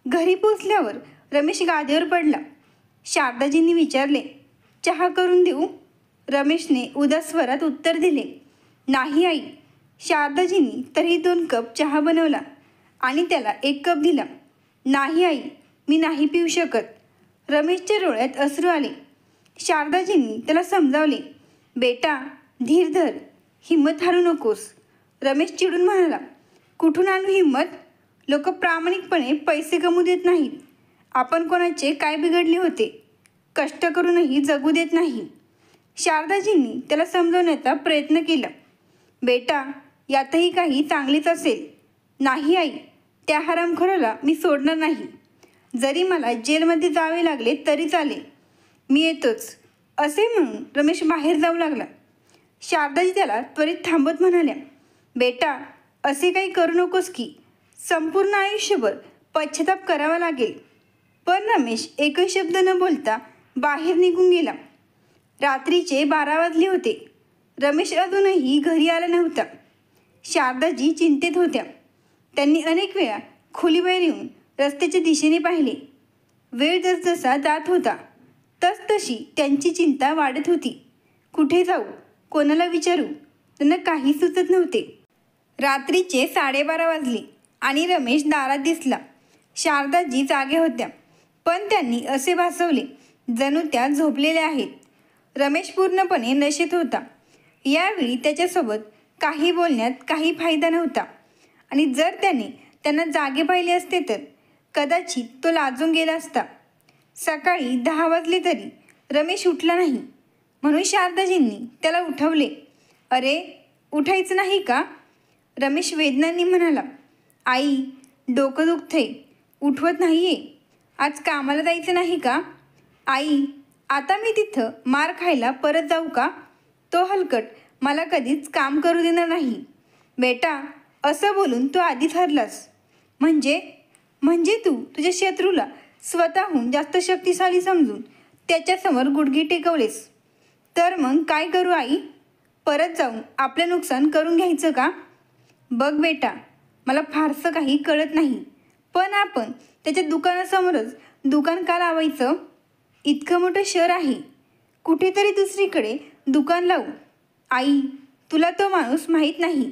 घरी पोचल्यावर रमेश गादीवर पडला. शारदाजींनी विचारले, "चहा करून देऊ?" रमेशने उदास स्वरात उत्तर दिले, "नाही आई." शारदाजींनी तरीही 2 कप चहा बनवला आणि त्याला 1 कप दिला. "नाही आई, मी नाही पिऊ शकत." रमेशच्या डोळ्यात अश्रू आले. शारदाजींनी त्याला समजावले, "बेटा, धीर धर, हिंमत हारू नकोस." रमेश चिडून म्हणाला, "कुठून आणू हिंमत? लोक प्रामाणिकपणे पैसे कमवू देत नाहीत. आपण कोणाचे काय बिघडले होते? कष्ट करूनही जगू देत नाही." शारदाजींनी त्याला समजवण्याचा प्रयत्न केला, "बेटा, यातही काही चांगलेच असेल." "नाही आई, त्या हरामखोराला मी सोडणार नाही. जरी मला जेलमध्ये जावे लागले तरी चालेल. मी येतोच." असे म्हणून रमेश बाहेर जाऊ लागला. शारदाजी त्याला त्वरित थांबत म्हणाल्या, "बेटा, असे काही करू नकोस की संपूर्ण आयुष्यभर पश्चाताप करावा लागेल." पण रमेश एकही शब्द न बोलता बाहेर निघून गेला. रात्रीचे 12 वाजले होते. रमेश अजूनही घरी आला नव्हता. शारदाजी चिंतेत होत्या. त्यांनी अनेक वेळा खोलीबाहेर येऊन रस्त्याच्या दिशेने पाहिले. वेळ जसजसा जात होता तसतशी त्यांची चिंता वाढत होती. कुठे जाऊ, कोणाला विचारू, त्यांना काही सुचत नव्हते. रात्रीचे 12:30 वाजले आणि रमेश दारात दिसला. शारदाजी जागे होत्या, पण त्यांनी असे भासवले जणू त्या झोपलेल्या आहेत. रमेश पूर्णपणे नशेत होता. यावेळी त्याच्यासोबत काही बोलण्यात काही फायदा नव्हता आणि जर त्याने त्यांना जागे पाहिले असते तर कदाचित तो लाजून गेला असता. सकाळी 10 वाजले तरी रमेश उठला नाही, म्हणून शारदाजींनी त्याला उठवले. "अरे, उठायचं नाही का?" रमेश वेदनांनी म्हणाला, "आई, डोकं दुखतंय, उठवत नाहीये. आज कामाला जायचं नाही का?" "आई, आता मी तिथं मार खायला परत जाऊ का? तो हलकट मला कधीच काम करू देणार नाही." "बेटा," असं बोलून तू आधीच हरलास. म्हणजे तू तुझ्या शत्रूला स्वतःहून जास्त शक्तिशाली समजून त्याच्यासमोर गुडघे टेकवलेस. तर मग काय करू आई? परत जाऊन आपलं नुकसान करून घ्यायचं का? बघ बेटा, मला फारसं काही कळत नाही, पण आपण त्याच्या दुकानासमोरच दुकान का लावायचं? इतकं मोठं शहर आहे, कुठेतरी दुसरीकडे दुकान लावू. आई, तुला तो माणूस माहीत नाही.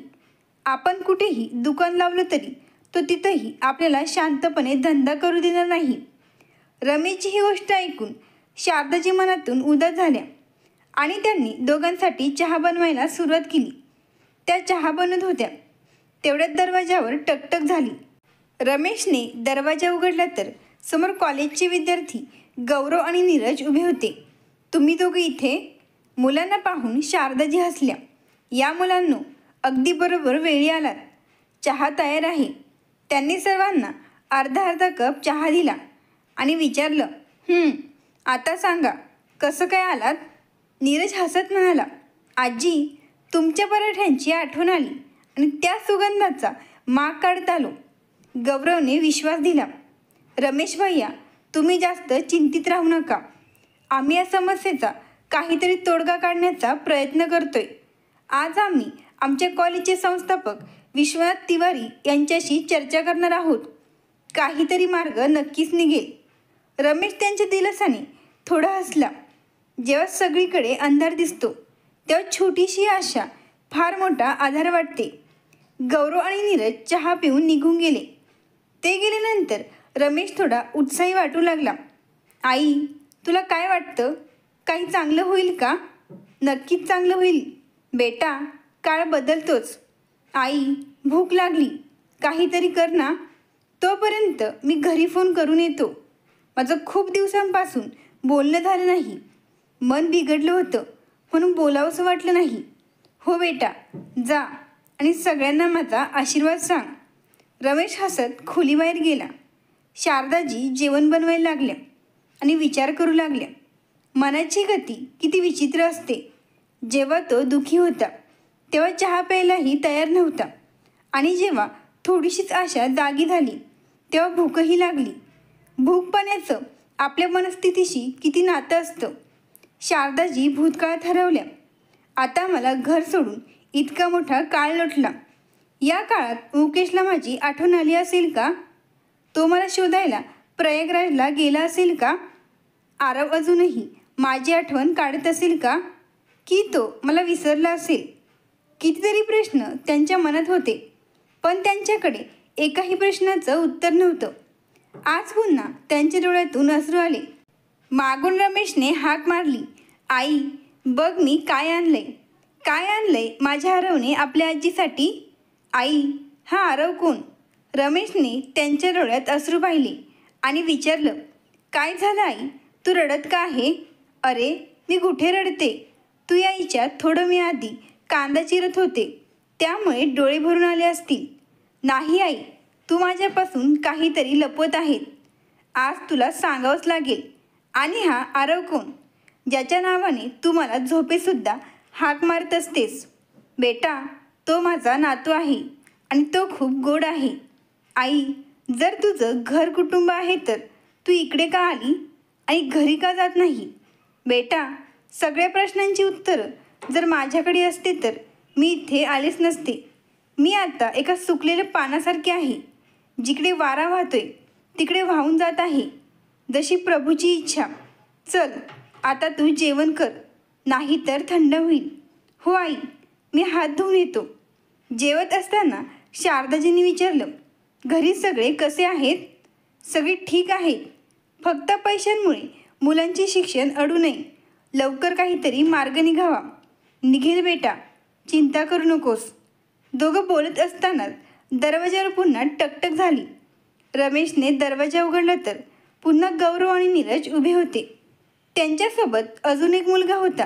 आपण कुठेही दुकान लावलं तरी तो तिथंही आपल्याला शांतपणे धंदा करू देणार नाही." रमेशची ही गोष्ट ऐकून शारदाजी मनातून उदास झाल्या आणि त्यांनी दोघांसाठी चहा बनवायला सुरुवात केली. त्या चहा बनवत होत्या तेवढ्यात दरवाजावर टकटक झाली. रमेशने दरवाजा उघडला तर समोर कॉलेजचे विद्यार्थी गौरव आणि नीरज उभे होते. तुम्ही दोघे इथे? मुलांना पाहून शारदाजी हसल्या. या मुलांनो, अगदी बरोबर वेळी आलात. चहा तयार आहे. त्यांनी सर्वांना अर्धा अर्धा कप चहा दिला आणि विचारलं, आता सांगा कसं काय आलात? नीरज हसत म्हणाला, आजी, तुमच्या पराठ्यांची आठवण आली आणि त्या सुगंधाचा माग काढत आलो. गौरवने विश्वास दिला. रमेश भैया, तुम्ही जास्त चिंतित राहू नका. आम्ही या समस्येचा काहीतरी तोडगा काढण्याचा प्रयत्न करतोय. आज आम्ही आमच्या कॉलेजचे संस्थापक विश्वनाथ तिवारी यांच्याशी चर्चा करणार आहोत. काहीतरी मार्ग नक्कीच निघेल. रमेश त्यांच्या दिलासाने थोडा हसला. जेव्हा सगळीकडे अंधार दिसतो तेव्हा छोटीशी आशा फार मोठा आधार वाटते. गौरव आणि नीरज चहा पिऊन निघून गेले. ते गेल्यानंतर रमेश थोडा उत्साही वाटू लागला. आई, तुला काय वाटतं? काही चांगलं होईल का? नक्कीच चांगलं होईल बेटा. काळ बदलतोच. आई, भूक लागली. काहीतरी कर ना. तोपर्यंत मी घरी फोन करून येतो. माझं खूप दिवसांपासून बोलणं झालं नाही. मन बिघडलं होतं म्हणून बोलावंसं वाटलं नाही. हो बेटा, जा आणि सगळ्यांना माझा आशीर्वाद सांग. रमेश हसत खोलीबाहेर गेला. शारदाजी जेवण बनवायला लागल्या आणि विचार करू लागल्या. मनाची गती किती विचित्र असते. जेव्हा तो दुःखी होता तेव्हा चहा प्यायलाही तयार नव्हता आणि जेव्हा थोडीशीच आशा जागी झाली तेव्हा भूकही लागली. भूक पाण्याचं आपल्या मनस्थितीशी किती नातं असतं. शारदाजी भूतकाळात हरवल्या. आता मला घर सोडून इतका मोठा काळ लोटला. या काळात मुकेशला माझी आठवण आली असेल का? तो मला शोधायला प्रयागराजला गेला असेल का? आरव अजूनही माझी आठवण काढत असेल का? की तो मला विसरला असेल? कितीतरी प्रश्न त्यांच्या मनात होते, पण त्यांच्याकडे एकाही प्रश्नाचं उत्तर नव्हतं. आज पुन्हा त्यांच्या डोळ्यातून अश्रू आले. मागून रमेशने हाक मारली. आई, बघ मी काय आणलंय. काय आणलंय माझ्या आरवने आपल्या आजीसाठी? आई, हा आरव कोण? रमेशने त्यांच्या डोळ्यात अश्रू पाहिले आणि विचारलं, काय झालं आई? तू रडत का आहे? अरे, मी कुठे रडते? तू यायच्या थोडं मी आधी कांदा चिरत होते, त्यामुळे डोळे भरून आले असतील. नाही आई, तू माझ्यापासून काहीतरी लपवत आहेत. आज तुला सांगावंच लागेल. आणि हा आरव कोण, ज्याच्या नावाने तू मला झोपेसुद्धा हाक मारत असतेस? बेटा, तो माझा नातू आहे आणि तो खूप गोड आहे. आई, जर तुझं घर कुटुंब आहे तर तू इकडे का आली आणि घरी का जात नाही? बेटा, सगळ्या प्रश्नांची उत्तरं जर माझ्याकडे असते तर मी इथे आलेच नसते. मी आता एका सुकलेल्या पानासारखे आहे. जिकडे वारा वाहतोय तिकडे वाहून जात आहे, जशी प्रभूची इच्छा. चल, आता तू जेवण कर, नाही तर थंड होईल. हो आई, मी हात धुवून येतो. जेवत असताना शारदाजींनी विचारलं, घरी सगळे कसे आहेत? सगळे ठीक आहेत. फक्त पैशांमुळे मुलांचे शिक्षण अडू नये. लवकर काहीतरी मार्ग निघावा. निघेल बेटा, चिंता करू नकोस. दोघं बोलत असतानाच दरवाजावर पुन्हा टकटक झाली. रमेशने दरवाजा उघडला तर पुन्हा गौरव आणि नीरज उभे होते. त्यांच्यासोबत अजून एक मुलगा होता,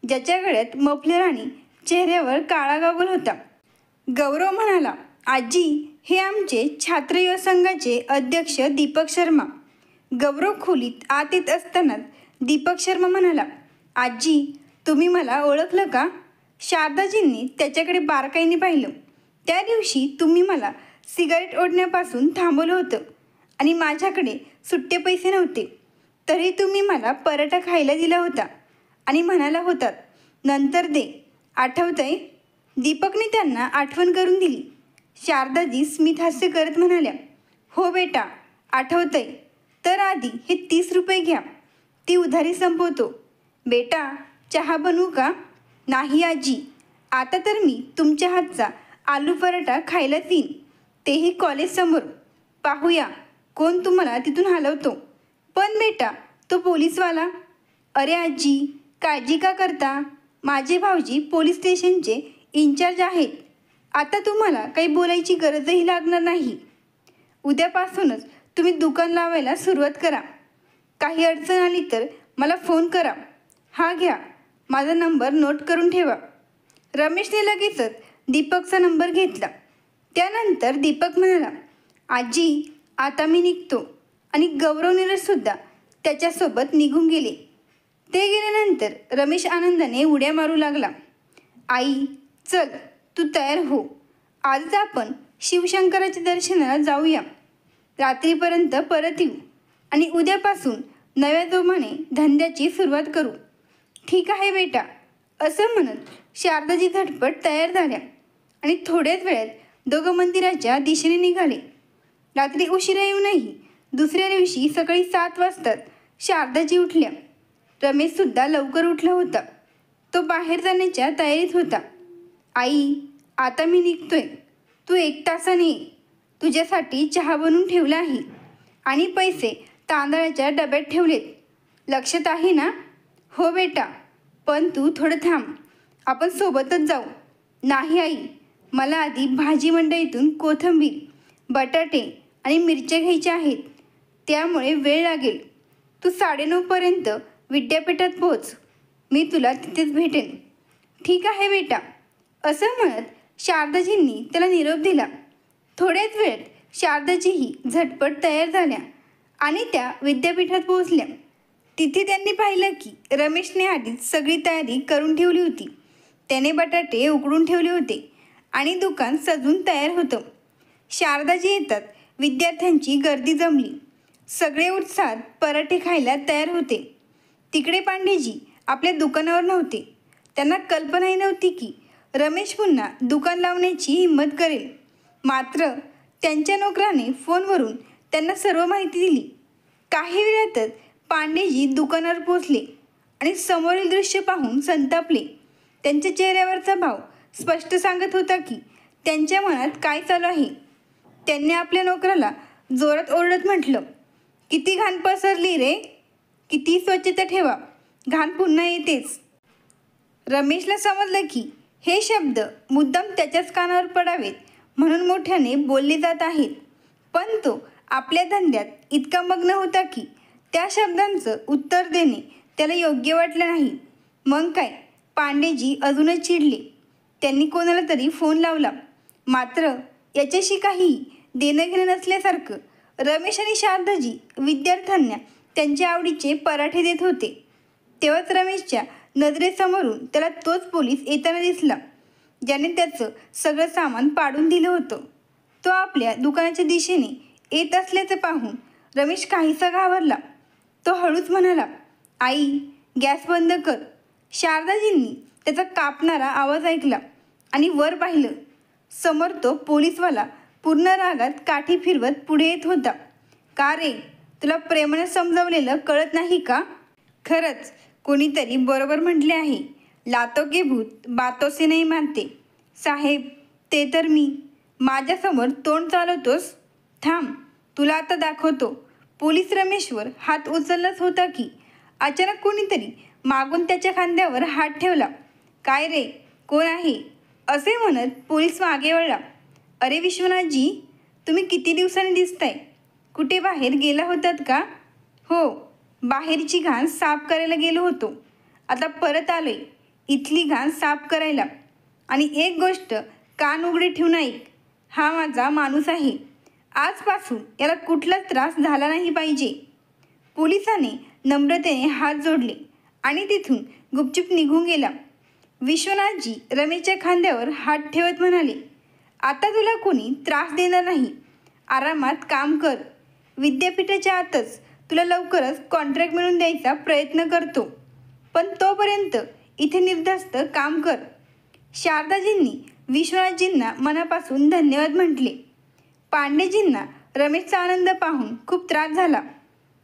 ज्याच्या गळ्यात मफलर आणि चेहऱ्यावर काळा गॉगल होता. गौरव म्हणाला, आजी, हे आमचे छात्र युवा संघाचे अध्यक्ष दीपक शर्मा. गौरव खोलीत आत येत असतानाच दीपक शर्मा म्हणाला, आजी, तुम्ही मला ओळखलं का? शारदाजींनी त्याच्याकडे बारकाईने पाहिलं. त्या दिवशी तुम्ही मला सिगारेट ओढण्यापासून थांबवलं होतं आणि माझ्याकडे सुट्टे पैसे नव्हते, तरी तुम्ही मला पराठा खायला दिला होता आणि म्हणाला होतात, नंतर दे. आठवतंय? दीपकने त्यांना आठवण करून दिली. शारदाजी स्मित हास्य करत म्हणाल्या, हो बेटा, आठवतंय. तर आधी हे 30 रुपये घ्या, ती उधारी संपवतो. बेटा, चहा बनवू का? नाही आजी, आता तर मी तुमच्या हातचा आलू पराठा खायलाच येईन, तेही कॉलेजसमोर. पाहूया कोण तुम्हाला तिथून हलवतो. पण बेटा, तो पोलीसवाला. अरे आजी, काळजी का करता? माझे भाऊजी पोलीस स्टेशनचे इन्चार्ज आहेत. आता तुम्हाला काही बोलायची गरजही लागणार नाही. उद्यापासूनच तुम्ही दुकान लावायला सुरुवात करा. काही अडचण आली तर मला फोन करा. हा घ्या, माझा नंबर नोट करून ठेवा. रमेशने लगेचच दीपकचा नंबर घेतला. त्यानंतर दीपक म्हणाला, आजी आता मी निघतो. आणि गौरव नीरजसुद्धा त्याच्यासोबत निघून गेले. ते गेल्यानंतर रमेश आनंदाने उड्या मारू लागला. आई चल, तू तयार हो. आजच आपण शिवशंकराच्या दर्शनाला जाऊया. रात्रीपर्यंत परत येऊ आणि उद्यापासून नव्या जोमाने धंद्याची सुरुवात करू. ठीक आहे बेटा, असं म्हणत शारदाजी झटपट तयार झाल्या आणि थोड्याच वेळात दोघं मंदिराच्या दिशेने निघाले. रात्री उशिरा येऊनही दुसऱ्या दिवशी सकाळी 7 वाजताच शारदाजी उठल्या. रमेशसुद्धा लवकर उठला होता. तो बाहेर जाण्याच्या तयारीत होता. आई आता मी निघतोय, तू 1 तासाने ये. तुझ्यासाठी चहा बनवून ठेवला आहे आणि पैसे तांदळाच्या डब्यात ठेवलेत. लक्षात आहे ना? हो बेटा, पण तू थोडं थांब, आपण सोबतच जाऊ. नाही आई, मला आधी भाजी मंडईतून कोथिंबीर, बटाटे आणि मिरच्या घ्यायच्या आहेत, त्यामुळे वेळ लागेल. तू 9:30पर्यंत विद्यापीठात पोहोच. मी तुला तिथेच भेटेन. ठीक आहे बेटा, असं म्हणत शारदाजींनी त्याला निरोप दिला. थोड्याच वेळात शारदाजीही झटपट तयार झाल्या आणि त्या विद्यापीठात पोहोचल्या. तिथे त्यांनी पाहिलं की रमेशने आधीच सगळी तयारी करून ठेवली होती. त्याने बटाटे उकडून ठेवले होते आणि दुकान सजून तयार होतं. शारदाजी येतात विद्यार्थ्यांची गर्दी जमली. सगळे उत्साहात पराठे खायला तयार होते. तिकडे पांडेजी आपल्या दुकानावर नव्हते. त्यांना कल्पनाही नव्हती की रमेश पुन्हा दुकान लावण्याची हिंमत करेल. मात्र त्यांच्या नोकराने फोनवरून त्यांना सर्व माहिती दिली. काही वेळातच पांडेजी दुकानावर पोचले आणि समोरील दृश्य पाहून संतापले. त्यांच्या चेहऱ्यावरचा भाव स्पष्ट सांगत होता की त्यांच्या मनात काय चालू आहे. त्यांनी आपल्या नोकराला जोरात ओरडत म्हटलं, किती घाण पसरली रे, किती स्वच्छता ठेवा, घाण पुन्हा येतेच. रमेशला समजलं की हे शब्द मुद्दाम त्याच्याच कानावर पडावेत म्हणून मोठ्याने बोलले जात आहेत. पण तो आपल्या धंद्यात इतका मग्न होता की त्या शब्दांचं उत्तर देणे त्याला योग्य वाटलं नाही. मग काय, पांडेजी अजूनच चिडले. त्यांनी कोणाला तरी फोन लावला. मात्र याच्याशी काही देणं घेणं नसल्यासारखं रमेश आणि शारदाजी विद्यार्थ्यांना त्यांच्या आवडीचे पराठे देत होते. तेव्हाच रमेशच्या नजरेसमोरून त्याला तोच पोलीस येताना दिसला, ज्याने त्याचं सगळं सामान पाडून दिलं होतं. तो आपल्या दुकानाच्या दिशेने येत असल्याचं पाहून रमेश काहीसा घाबरला. तो हळूच म्हणाला, आई गॅस बंद कर. शारदाजींनी त्याचा कापणारा आवाज ऐकला आणि वर पाहिलं. समोर तो पोलीसवाला पूर्ण रागात काठी फिरवत पुढे येत होता. का रे, तुला प्रेमाने समजावलेलं कळत नाही का? खरंच कोणीतरी बरोबर म्हटले आहे, लातो के भूत बातों से नहीं मानते. साहेब, ते तर मी. माझ्यासमोर तोंड चालवतोस? थांब, तुला आता दाखवतो. पोलीस रमेशवर हात उचललाच होता की अचानक कोणीतरी मागून त्याच्या खांद्यावर हात ठेवला. काय रे, कोण आहे, असे म्हणत पोलीस मागे वळला. अरे विश्वनाथजी, तुम्ही किती दिवसांनी दिसताय? कुठे बाहेर गेला होतात का? हो, बाहेरची घाण साफ करायला गेलो होतो. आता परत आलोय इथली घाण साफ करायला. आणि एक गोष्ट कान उघडे ठेवून ऐक, हा माझा माणूस आहे. आजपासून याला कुठलाच त्रास झाला नाही पाहिजे. पोलिसाने नम्रतेने हात जोडले आणि तिथून गुपचूप निघून गेला. विश्वनाथजी रमेशच्या खांद्यावर हात ठेवत म्हणाले, आता तुला कोणी त्रास देणार नाही. आरामात काम कर. विद्यापीठाच्या आतच तुला लवकरच कॉन्ट्रॅक्ट मिळवून द्यायचा प्रयत्न करतो. पण तोपर्यंत इथे निर्धास्त काम कर. शारदाजींनी विश्वनाथजींना मनापासून धन्यवाद म्हटले. पांडेजींना रमेशचा आनंद पाहून खूप त्रास झाला.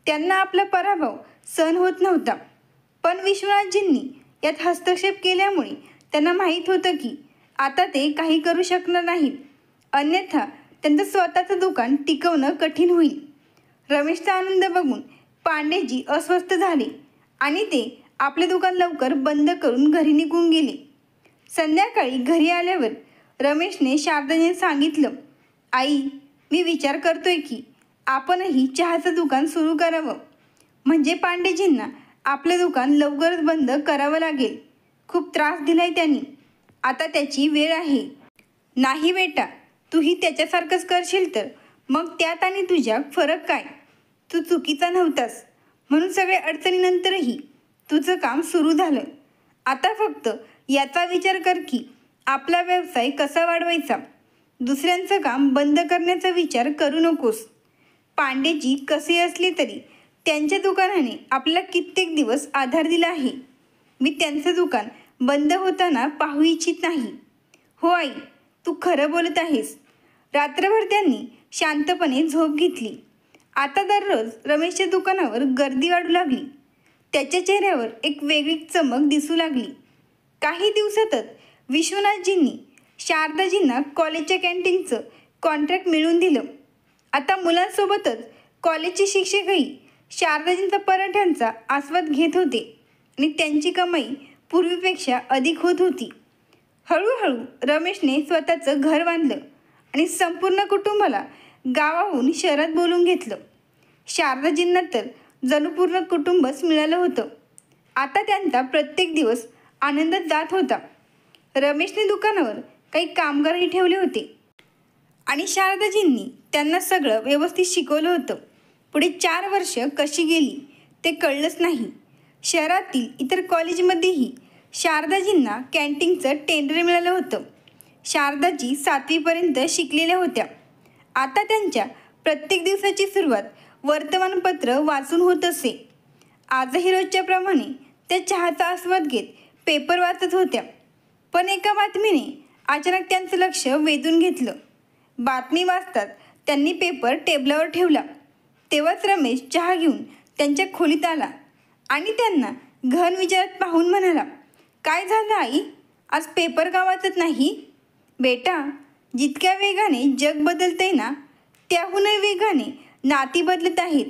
त्यांना आपला पराभव सहन होत नव्हता. पण विश्वनाथजींनी यात हस्तक्षेप केल्यामुळे त्यांना माहीत होतं की आता ते काही करू शकणार नाहीत. अन्यथा त्यांचं स्वतःचं दुकान टिकवणं कठीण होईल. रमेशचा आनंद बघून पांडेजी अस्वस्थ झाले आणि ते आपले दुकान लवकर बंद करून घरी निघून गेले. संध्याकाळी घरी आल्यावर रमेशने शारदाने सांगितलं, आई, मी विचार करतोय की आपणही चहाचं दुकान सुरू करावं. म्हणजे पांडेजींना आपलं दुकान लवकरच बंद करावं लागेल. खूप त्रास दिलाय त्यांनी. आता त्याची वेळ आहे. नाही बेटा, तूही त्याच्यासारखंच करशील तर मग त्यात आणि तुझ्यात फरक काय? तू चुकीचा नव्हतास म्हणून सगळ्या अडचणीनंतरही तुझं काम सुरू झालं. आता फक्त याचा विचार कर की आपला व्यवसाय कसा वाढवायचा. दुसऱ्यांचं काम बंद करण्याचा विचार करू नकोस. पांडेजी कसे असले तरी त्यांच्या दुकानाने आपल्याला कित्येक दिवस आधार दिला आहे. मी त्यांचं दुकान बंद होताना पाहू इच्छित नाही. हो आई, तू खरं बोलत आहेस. रात्रभर त्यांनी शांतपणे झोप घेतली. आता दररोज रमेशच्या दुकानावर गर्दी वाढू लागली. त्याच्या चेहऱ्यावर एक वेगळी चमक दिसू लागली. काही दिवसातच विश्वनाथजींनी शारदाजींना कॉलेजच्या कॅन्टीनचं कॉन्ट्रॅक्ट मिळवून दिलं. आता मुलांसोबतच कॉलेजचे शिक्षकही शारदाजींचा पराठ्यांचा आस्वाद घेत होते आणि त्यांची कमाई पूर्वीपेक्षा अधिक होत होती. हळूहळू रमेशने स्वतःचं घर बांधलं आणि संपूर्ण कुटुंबाला गावाहून शहरात बोलवून घेतलं. शारदाजींना तर जणू पूर्ण कुटुंबच मिळालं होतं. आता त्यांचा प्रत्येक दिवस आनंदात जात होता. रमेशने दुकानावर काही कामगारही ठेवले होते आणि शारदाजींनी त्यांना सगळं व्यवस्थित शिकवलं होतं. पुढे 4 वर्ष कशी गेली ते कळलंच नाही. शहरातील इतर कॉलेजमध्येही शारदाजींना कॅन्टीनचं टेंडर मिळालं होतं. शारदाजी 7वीपर्यंत शिकलेल्या होत्या. आता त्यांच्या प्रत्येक दिवसाची सुरुवात वर्तमानपत्र वाचून होत असे. आजही रोजच्याप्रमाणे त्या चहाचा आस्वाद घेत पेपर वाचत होत्या. पण एका बातमीने अचानक त्यांचं लक्ष वेधून घेतलं. बातमी वाचताच त्यांनी पेपर टेबलावर ठेवला. तेव्हाच रमेश चहा घेऊन त्यांच्या खोलीत आला आणि त्यांना गहन विचारात पाहून म्हणाला, काय झालं आई, आज पेपर का वाचत नाही? बेटा, जितक्या वेगाने जग बदलतंय ना, त्याहूनही वेगाने नाती बदलत आहेत.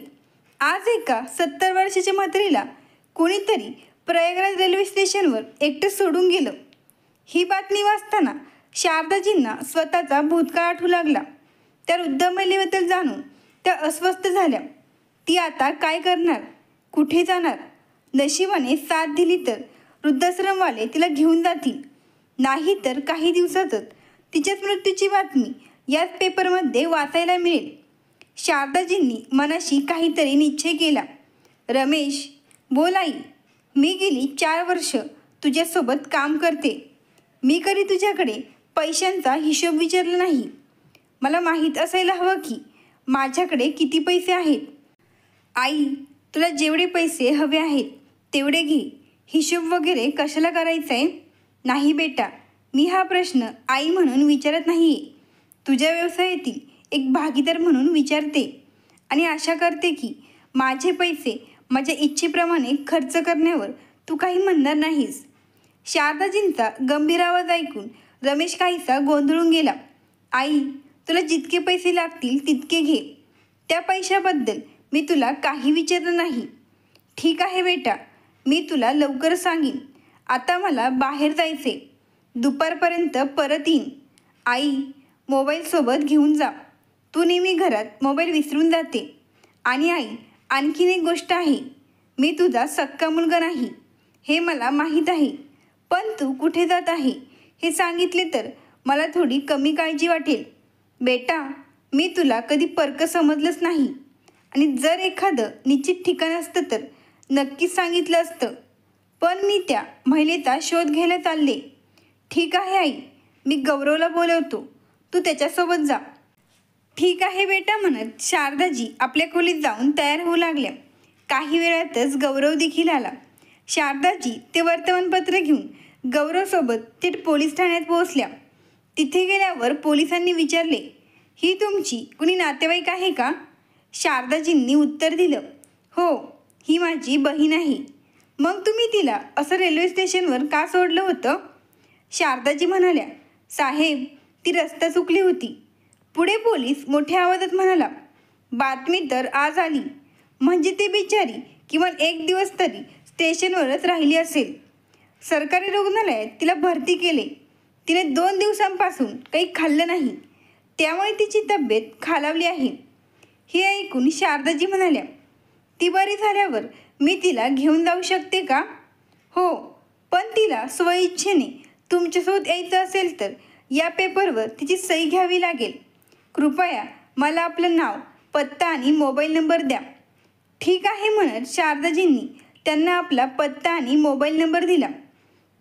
आज एका 70 वर्षाच्या म्हातारीला कोणीतरी प्रयागराज रेल्वे स्टेशनवर एकटं सोडून गेलं. ही बातमी वाचताना शारदाजींना स्वतःचा भूतकाळ आठवू लागला. त्या वृद्ध महिलेबद्दल जाणून त्या अस्वस्थ झाल्या. ती आता काय करणार, कुठे जाणार? नशिबाने साथ दिली तर वृद्धाश्रमवाले तिला घेऊन जातील, नाही तर काही दिवसातच तिच्याच मृत्यूची बातमी याच पेपरमध्ये वाचायला मिळेल. शारदाजींनी मनाशी काहीतरी निश्चय केला. रमेश, बोल आई, मी गेली 4 वर्ष तुझ्यासोबत काम करते. मी कधी तुझ्याकडे पैशांचा हिशोब विचारला नाही. मला माहीत असायला हवं की माझ्याकडे किती पैसे आहेत. आई, तुला जेवढे पैसे हवे आहेत तेवढे घे. हिशोब वगैरे कशाला करायचा आहे? नाही बेटा, मी हा प्रश्न आई म्हणून विचारत नाही आहे. तुझ्या व्यवसायातील एक भागीदार म्हणून विचारते आणि आशा करते की माझे पैसे माझ्या इच्छेप्रमाणे खर्च करण्यावर तू काही म्हणणार नाहीस. शारदाजींचा गंभीर आवाज ऐकून रमेश काहीसा गोंधळून गेला. आई, तुला जितके पैसे लागतील तितके घे. त्या पैशाबद्दल मी तुला काही विचारलं नाही. ठीक आहे बेटा, मी तुला लवकर सांगेन. आता मला बाहेर जायचे. दुपारपर्यंत परत येईन. आई, मोबाईलसोबत घेऊन जा. तू नेहमी घरात मोबाईल विसरून जाते. आणि आई, आणखीन एक गोष्ट आहे. मी तुझा सक्का मुलगा नाही हे मला माहीत आहे. पण तू कुठे जात आहे हे सांगितले तर मला थोडी कमी काळजी वाटेल. बेटा, मी तुला कधी परकं समजलंच नाही आणि जर एखादं निश्चित ठिकाण असतं तर नक्कीच सांगितलं असतं. पण मी त्या महिलेचा शोध घ्यायला चालले. ठीक आहे आई, मी गौरवला बोलवतो. तू त्याच्यासोबत जा. ठीक आहे बेटा म्हणत शारदाजी आपल्या खोलीत जाऊन तयार होऊ लागल्या. काही वेळातच गौरव देखील आला. शारदाजी ते वर्तमानपत्र घेऊन गौरवसोबत थेट पोलीस ठाण्यात पोहोचल्या. तिथे गेल्यावर पोलिसांनी विचारले, ही तुमची कुणी नातेवाईक आहे का? शारदाजींनी उत्तर दिलं, हो, ही माझी बहीण आहे. मग तुम्ही तिला असं रेल्वे स्टेशनवर का सोडलं होतं? शारदाजी म्हणाल्या, साहेब, ती रस्ता चुकली होती. पुढे पोलीस मोठ्या आवाजात म्हणाला, बातमी तर आज आली, म्हणजे ती बिचारी किमान 1 दिवस तरी स्टेशनवरच राहिली असेल. सरकारी रुग्णालयात तिला भरती केले. तिने 2 दिवसांपासून काही खाल्लं नाही, त्यामुळे तिची तब्येत खालावली आहे. हे ऐकून शारदाजी म्हणाल्या, ती बरी झाल्यावर मी तिला घेऊन जाऊ शकते का? हो, पण तिला स्वइच्छेने तुमच्यासोबत यायचं असेल तर या पेपरवर तिची सही घ्यावी लागेल. कृपया मला आपलं नाव, पत्ता आणि मोबाईल नंबर द्या. ठीक आहे म्हणत शारदाजींनी त्यांना आपला पत्ता आणि मोबाईल नंबर दिला.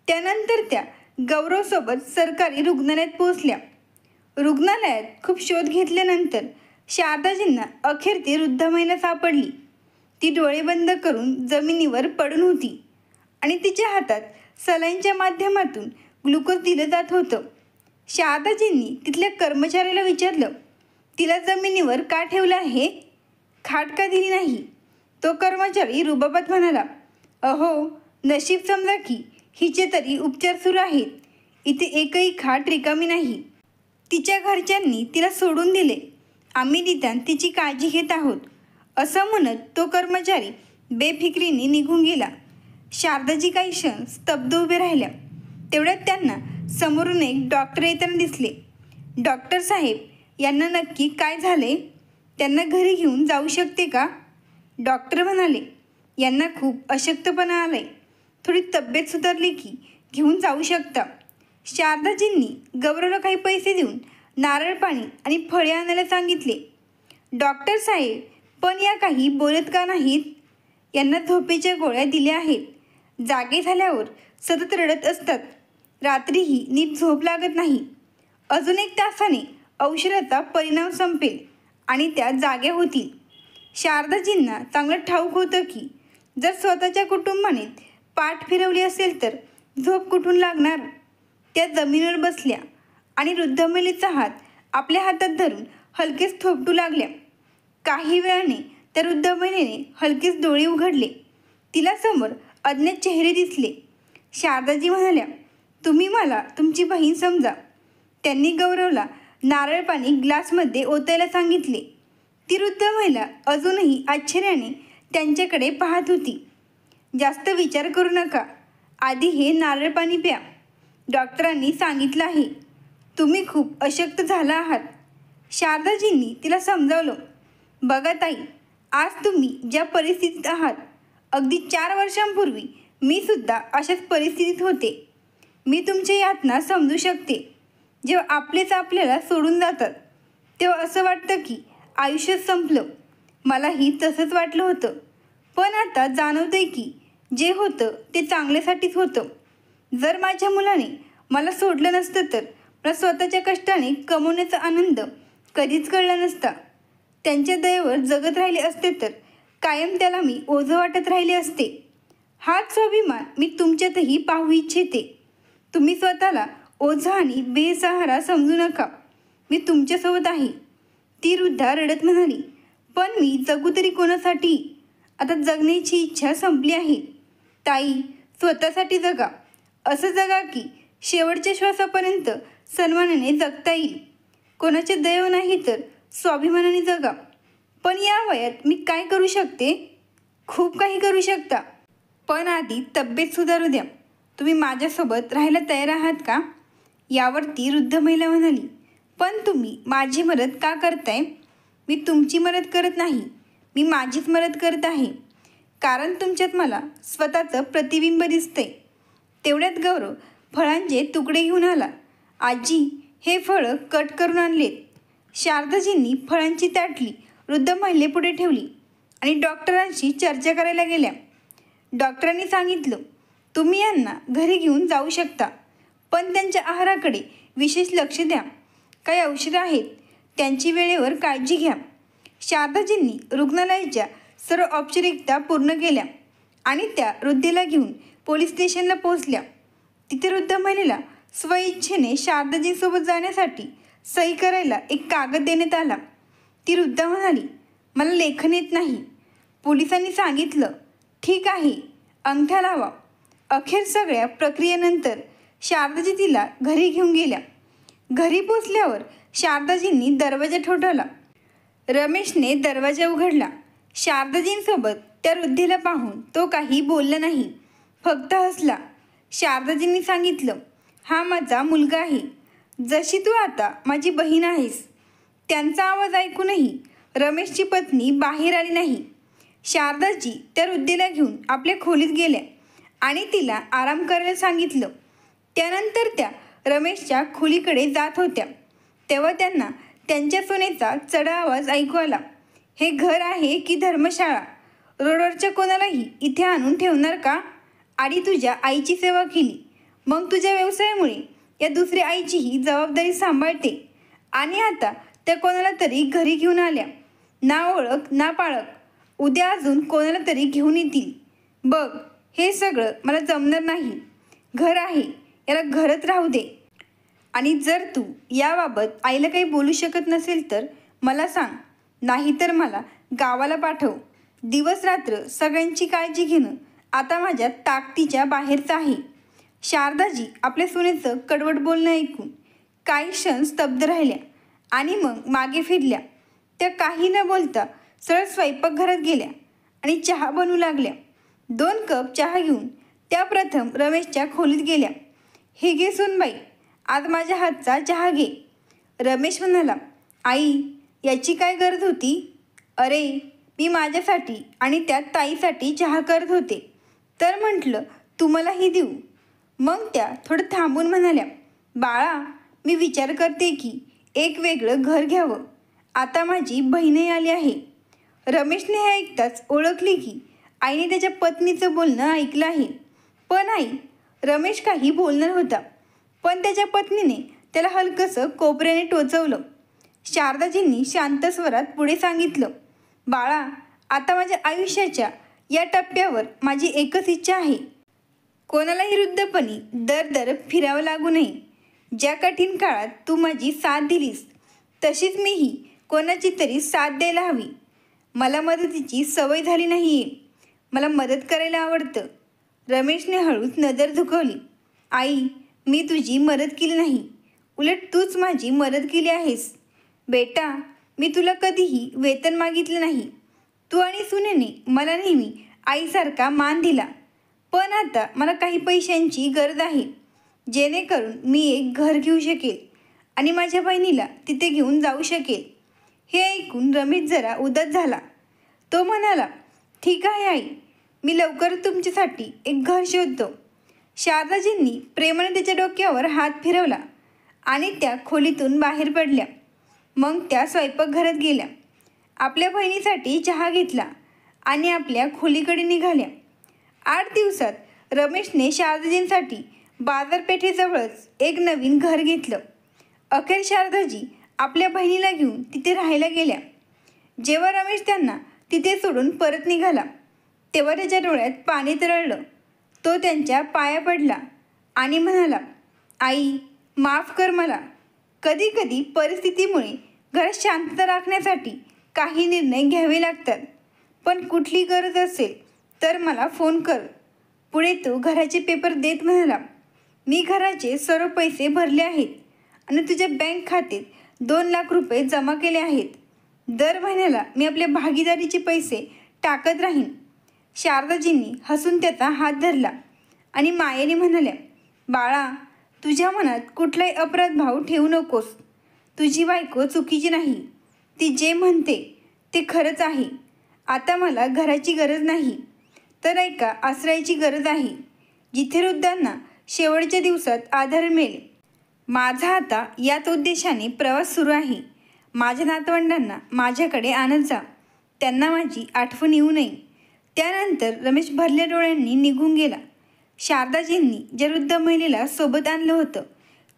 त्यानंतर त्या गौरवसोबत सरकारी रुग्णालयात पोहोचल्या. रुग्णालयात खूप शोध घेतल्यानंतर शारदाजींना अखेर ती वृद्ध महिला सापडली. ती डोळे बंद करून जमिनीवर पडून होती आणि तिच्या हातात सलाईनच्या माध्यमातून ग्लुकोज दिलं जात होतं. शारदाजींनी तिथल्या कर्मचाऱ्याला विचारलं, तिला जमिनीवर का ठेवलं आहे? खाट का दिली नाही? तो कर्मचारी रुबाबात म्हणाला, अहो, नशीब समजा की हिचे तरी उपचार सुरू आहेत. इथे एकही खाट रिकामी नाही. तिच्या घरच्यांनी तिला सोडून दिले. आम्ही निदान तिची काळजी घेत आहोत. असं म्हणत तो कर्मचारी बेफिक्रीने निघून गेला. शारदाजी काही क्षण स्तब्ध उभे राहिल्या. तेवढ्यात त्यांना समोरून एक डॉक्टर येताना दिसले. डॉक्टर साहेब, यांना नक्की काय झाले? त्यांना घरी घेऊन जाऊ शकते का? डॉक्टर म्हणाले, यांना खूप अशक्तपणा आलाय. थोडी तब्येत सुधारली की घेऊन जाऊ शकता. शारदाजींनी गौरवला काही पैसे देऊन नारळ पाणी आणि फळे आणायला सांगितले. डॉक्टर साहेब, पण या काही बोलत का नाहीत? यांना झोपेच्या गोळ्या दिल्या आहेत. जागे झाल्यावर सतत रडत असतात. रात्रीही नीट झोप लागत नाही. अजून 1 तासाने औषधाचा परिणाम संपेल आणि त्या जाग्या होतील. शारदाजींना चांगलं ठाऊक होतं की जर स्वतःच्या कुटुंबाने पाठ फिरवली असेल तर झोप कुठून लागणार. त्या जमिनीवर बसल्या आणि वृद्ध महिलेचा हात आपल्या हातात धरून हलकेच थोपटू लागल्या. काही वेळाने त्या वृद्ध महिलेने हलकेच डोळे उघडले. तिला समोर अज्ञात चेहरे दिसले. शारदाजी म्हणाल्या, तुम्ही मला तुमची बहीण समजा. त्यांनी गौरवला नारळ पाणी ग्लासमध्ये ओतायला सांगितले. ती वृद्ध महिला अजूनही आश्चर्याने त्यांच्याकडे पाहत होती. जास्त विचार करू नका, आधी हे नारळ पाणी प्या. डॉक्टरांनी सांगितलं आहे. तुम्ही खूप अशक्त झाला आहात. शारदाजींनी तिला समजावलं, बघा ताई, आज तुम्ही ज्या परिस्थितीत आहात, अगदी 4 वर्षांपूर्वी मी सुद्धा अशाच परिस्थितीत होते. मी तुमच्या यातना समजू शकते. जेव्हा आपलेच आपल्याला सोडून जातात तेव्हा असं वाटतं की आयुष्यच संपलं. मलाही तसंच वाटलं होतं. पण आता जाणवतंय की जे होतं ते चांगल्यासाठीच होतं. जर माझ्या मुलाने मला सोडलं नसतं तर मला स्वतःच्या कष्टाने कमवण्याचा आनंद कधीच कळला नसता. त्यांच्या दयेवर जगत राहिले असते तर कायम त्याला मी ओझं वाटत राहिले असते. हाच स्वाभिमान मी तुमच्यातही पाहू इच्छिते. तुम्ही स्वतःला ओझा आणि बेसहारा समजू नका. मी तुमच्यासोबत आहे. ती वृद्धा रडत म्हणाली, पण मी जगू तरी कोणासाठी? आता जगण्याची इच्छा संपली आहे. ताई, स्वतःसाठी जगा. असं जगा की शेवटच्या श्वासापर्यंत सन्मानाने जगता येईल. कोणाचे दैव नाही तर स्वाभिमानाने जगा. पण या वयात मी काय करू शकते? खूप काही करू शकता. पण आधी तब्येत सुधारू द्या. तुम्ही माझ्यासोबत राहायला तयार आहात का? यावरती वृद्ध महिला म्हणाली, पण तुम्ही माझी मदत का करताय? मी तुमची मदत करत नाही, मी माझीच मदत करत आहे. कारण तुमच्यात मला स्वतःचं प्रतिबिंब दिसतंय. तेवढ्यात गौरव फळांचे तुकडे घेऊन आला. आजी, हे फळं कट करून आणलेत. शारदाजींनी फळांची ताटली वृद्ध महिलेपुढे ठेवली आणि डॉक्टरांशी चर्चा करायला गेल्या. डॉक्टरांनी सांगितलं, तुम्ही यांना घरी घेऊन जाऊ शकता, पण त्यांच्या आहाराकडे विशेष लक्ष द्या. काही औषधं आहेत, त्यांची वेळेवर काळजी घ्या. शारदाजींनी रुग्णालयाच्या सर्व औपचारिकता पूर्ण केल्या आणि त्या वृद्धेला घेऊन पोलीस स्टेशनला पोहोचल्या. तिथे वृद्ध महिलेला स्वइच्छेने शारदाजींसोबत जाण्यासाठी सही करायला एक कागद देण्यात आला. ती वृद्ध म्हणाली, मला लेखन येत नाही. पोलिसांनी सांगितलं, ठीक आहे, अंगठा लावा. अखेर सगळ्या प्रक्रियेनंतर शारदाजी तिला घरी घेऊन गेल्या. घरी पोचल्यावर शारदाजींनी दरवाजा ठोठावला. रमेशने दरवाजा उघडला. शारदाजींसोबत त्या वृद्धेला पाहून तो काही बोलला नाही, फक्त हसला. शारदाजींनी सांगितलं, हा माझा मुलगा आहे. जशी तू आता माझी बहीण आहेस. त्यांचा आवाज ऐकूनही रमेशची पत्नी बाहेर आली नाही. शारदाजी त्या वृद्धेला घेऊन आपल्या खोलीत गेल्या आणि तिला आराम करायला सांगितलं. त्यानंतर त्या रमेशच्या खोलीकडे जात होत्या तेव्हा त्यांना त्यांच्या सुनेचा चढा आवाज ऐकू आला. हे घर आहे की धर्मशाळा? रोडवरच्या कोणालाही इथे आणून ठेवणार का? आधी तुझ्या आईची सेवा केली, मग तुझ्या व्यवसायामुळे या दुसऱ्या आईचीही जबाबदारी सांभाळते आणि आता त्या कोणाला तरी घरी घेऊन आल्या. ना ओळख ना पाळख. उद्या अजून कोणाला तरी घेऊन येतील. बघ, हे सगळं मला जमणार नाही. घर आहे, याला घरच राहू दे. आणि जर तू याबाबत आईला काही बोलू शकत नसेल तर मला सांग, नाहीतर मला गावाला पाठव. दिवस रात्र सगळ्यांची काळजी घेणं आता माझ्या ताकदीच्या बाहेरचं आहे. शारदाजी आपल्या सुनेचं कडवट बोलणं ऐकून काही क्षण स्तब्ध राहिल्या आणि मग मागे फिरल्या. त्या काही न बोलता सरळ स्वयंपाकघरात गेल्या आणि चहा बनवू लागल्या. 2 कप चहा घेऊन त्या प्रथम रमेशच्या खोलीत गेल्या. हे घे सूनबाई, आज माझ्या हातचा चहा घे. रमेश म्हणाला, आई, याची काय गरज होती? अरे, मी माझ्यासाठी आणि त्या ताईसाठी चहा करत होते, तर म्हटलं तुम्हालाही देऊ. मग त्या थोडं थांबून म्हणाल्या, बाळा, मी विचार करते की एक वेगळं घर घ्यावं. आता माझी बहीणही आली आहे. रमेशने हे ऐकताच ओळखले की आईने त्याच्या पत्नीचं बोलणं ऐकलं आहे. पण आई, रमेश काही बोलणार होता, पण त्याच्या पत्नीने त्याला हलकंसं कोपऱ्याने टोचवलं. शारदाजींनी शांत स्वरात पुढे सांगितलं, बाळा, आता माझ्या आयुष्याच्या या टप्प्यावर माझी एकच इच्छा आहे. कोणालाही वृद्धपणी दर फिरावं लागू नये. ज्या कठीण काळात तू माझी साथ दिलीस, तशीच मीही कोणाची तरी साथ द्यायला हवी. मला मदतीची सवय झाली नाही आहे. मला मदत करायला आवडतं. रमेशने हळूच नजर झुकवली. आई, मी तुझी मदत केली नाही, उलट तूच माझी मदत केली आहेस. बेटा, मी तुला कधीही वेतन मागितलं नाही. तू आणि सुनेने मला नेहमी आईसारखा मान दिला. पण आता मला काही पैशांची गरज आहे, जेणेकरून मी एक घर घेऊ शकेल आणि माझ्या बहिणीला तिथे घेऊन जाऊ शकेल. हे ऐकून रमेश जरा उदास झाला. तो म्हणाला, ठीक आहे आई, मी लवकर तुमच्यासाठी एक घर शोधतो. शारदाजींनी प्रेमाने त्याच्या डोक्यावर हात फिरवला आणि त्या खोलीतून बाहेर पडल्या. मग त्या स्वयंपाकघरात गेल्या, आपल्या बहिणीसाठी चहा घेतला आणि आपल्या खोलीकडे निघाल्या. 8 दिवसात रमेशने शारदाजींसाठी बाजारपेठेजवळच एक नवीन घर घेतलं. अखेर शारदाजी आपल्या बहिणीला घेऊन तिथे राहायला गेल्या. जेव्हा रमेश त्यांना तिथे सोडून परत निघाला, तेव्हा त्याच्या डोळ्यात पाणी तरळलं. तो त्यांच्या पाया पडला आणि म्हणाला, आई, माफ कर मला. कधी कधी परिस्थितीमुळे घरात शांतता राखण्यासाठी काही निर्णय घ्यावे लागतात. पण कुठली गरज असेल तर मला फोन कर. पुढे तो घराचे पेपर देत म्हणाला, मी घराचे सर्व पैसे भरले आहेत आणि तुझ्या बँक खात्यात 2 लाख रुपये जमा केले आहेत. दर महिन्याला मी आपल्या भागीदारीचे पैसे टाकत राहीन. शारदाजींनी हसून त्याचा हात धरला आणि मायेने म्हणाल्या, बाळा, तुझ्या मनात कुठलाही अपराध भाव ठेवू नकोस. तुझी बायको चुकीची नाही. ती जे म्हणते ते खरंच आहे. आता मला घराची गरज नाही, तर एका आश्रयाची गरज आहे, जिथे वृद्धांना शेवटच्या दिवसात आधार मिळेल. माझा आता याच उद्देशाने प्रवास सुरू आहे. माझ्या नातवंडांना माझ्याकडे आणत जा. त्यांना माझी आठवण येऊ नये. त्यानंतर रमेश भरल्या डोळ्यांनी निघून गेला. शारदाजींनी ज्या वृद्ध महिलेला सोबत आणलं होतं,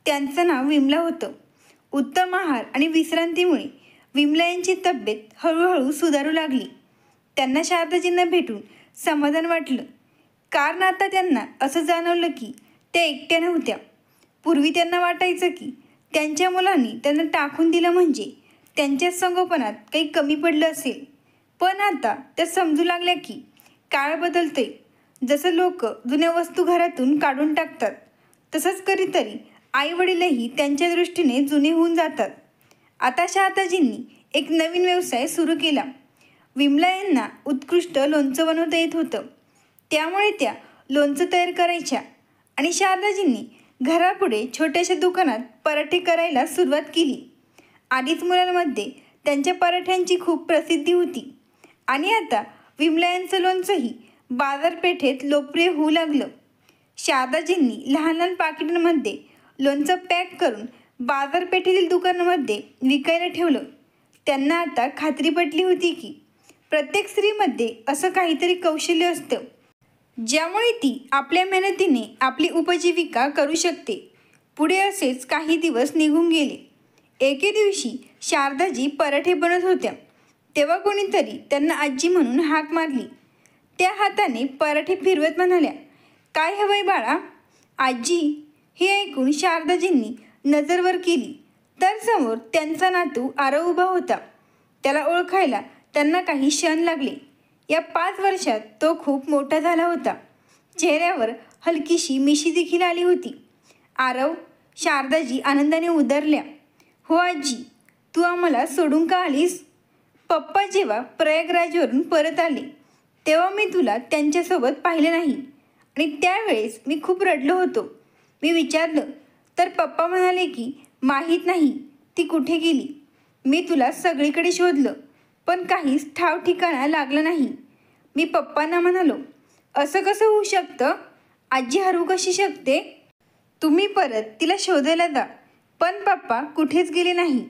त्यांचं नाव विमला होतं. उत्तम आहार आणि विश्रांतीमुळे विमला यांची तब्येत हळूहळू सुधारू लागली. त्यांना शारदाजींना भेटून समाधान वाटलं, कारण आता त्यांना असं जाणवलं की त्या एकट्या नव्हत्या. पूर्वी त्यांना वाटायचं की त्यांच्या मुलांनी त्यांना टाकून दिलं म्हणजे त्यांच्या संगोपनात काही कमी पडलं असेल. पण आता त्या समजू लागल्या की काळ बदलतोय. जसं लोक जुन्या वस्तू घरातून काढून टाकतात, तसंच कधीतरी आईवडीलही त्यांच्या दृष्टीने जुने होऊन जातात. आता शारदाजींनी एक नवीन व्यवसाय सुरू केला. विमला यांना उत्कृष्ट लोणचं बनवता येत होतं, त्यामुळे त्या लोणचं तयार करायच्या आणि शारदाजींनी घरापुढे छोट्याशा दुकानात पराठे करायला सुरुवात केली. आधीच मुलांमध्ये त्यांच्या पराठ्यांची खूप प्रसिद्धी होती आणि आता विमला यांचं लोणचंही बाजारपेठेत लोकप्रिय होऊ लागलं. शारदाजींनी लहान लहान पाकिटांमध्ये लोणचं पॅक करून बाजारपेठेतील दुकानांमध्ये विकायला ठेवलं. त्यांना आता खात्री पटली होती की प्रत्येक स्त्रीमध्ये असं काहीतरी कौशल्य असतं, ज्यामुळे ती आपल्या मेहनतीने आपली उपजीविका करू शकते. पुढे असेच काही दिवस निघून गेले. एके दिवशी शारदाजी पराठे बनत होत्या, तेव्हा कोणीतरी त्यांना आजी म्हणून हाक मारली. त्या हाताने पराठे फिरवत म्हणाल्या, काय हवंय बाळा? आजी. हे ऐकून शारदाजींनी नजर वर केली तर समोर त्यांचा नातू आरव उभा होता. त्याला ओळखायला त्यांना काही क्षण लागले. या 5 वर्षात तो खूप मोठा झाला होता. चेहऱ्यावर हलकीशी मिशी देखील आली होती. आरव. शारदाजी आनंदाने उद्गारल्या. हो आजी, तू आम्हाला सोडून का आलीस? पप्पा जेव्हा प्रयागराजवरून परत आले तेव्हा मी तुला त्यांच्यासोबत पाहिलं नाही आणि त्यावेळेस मी खूप रडलो होतो. मी विचारलं तर पप्पा म्हणाले की माहीत नाही ती कुठे गेली. मी तुला सगळीकडे शोधलं पण काहीच ठाव ठिकाणा लागलं नाही. मी पप्पांना म्हणालो, असं कसं होऊ शकतं? आजी हरवू कशी शकते? तुम्ही परत तिला शोधायला जा. पण पप्पा कुठेच गेले नाही.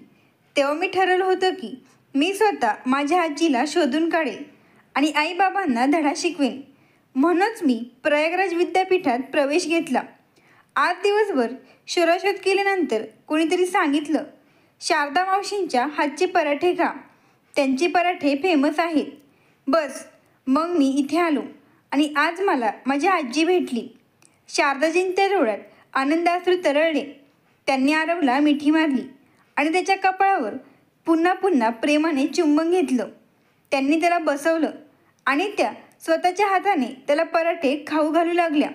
तेव्हा मी ठरवलं होतं की मी स्वतः माझ्या आजीला शोधून काढेल आणि आईबाबांना धडा शिकवेन. म्हणूनच मी प्रयागराज विद्यापीठात प्रवेश घेतला. आज दिवसभर शोधाशोध केल्यानंतर कोणीतरी सांगितलं, शारदा मावशींच्या हातचे पराठे खा, त्यांचे पराठे फेमस आहेत. बस मग मी इथे आलो आणि आज मला माझी आजी भेटली. शारदाजींच्या डोळ्यात आनंदाश्रू तरळले. त्यांनी आरवला मिठी मारली आणि त्याच्या कपाळावर पुन्हा पुन्हा प्रेमाने चुंबन घेतलं. त्यांनी त्याला बसवलं आणि त्या स्वतःच्या हाताने त्याला पराठे खाऊ घालू लागल्या.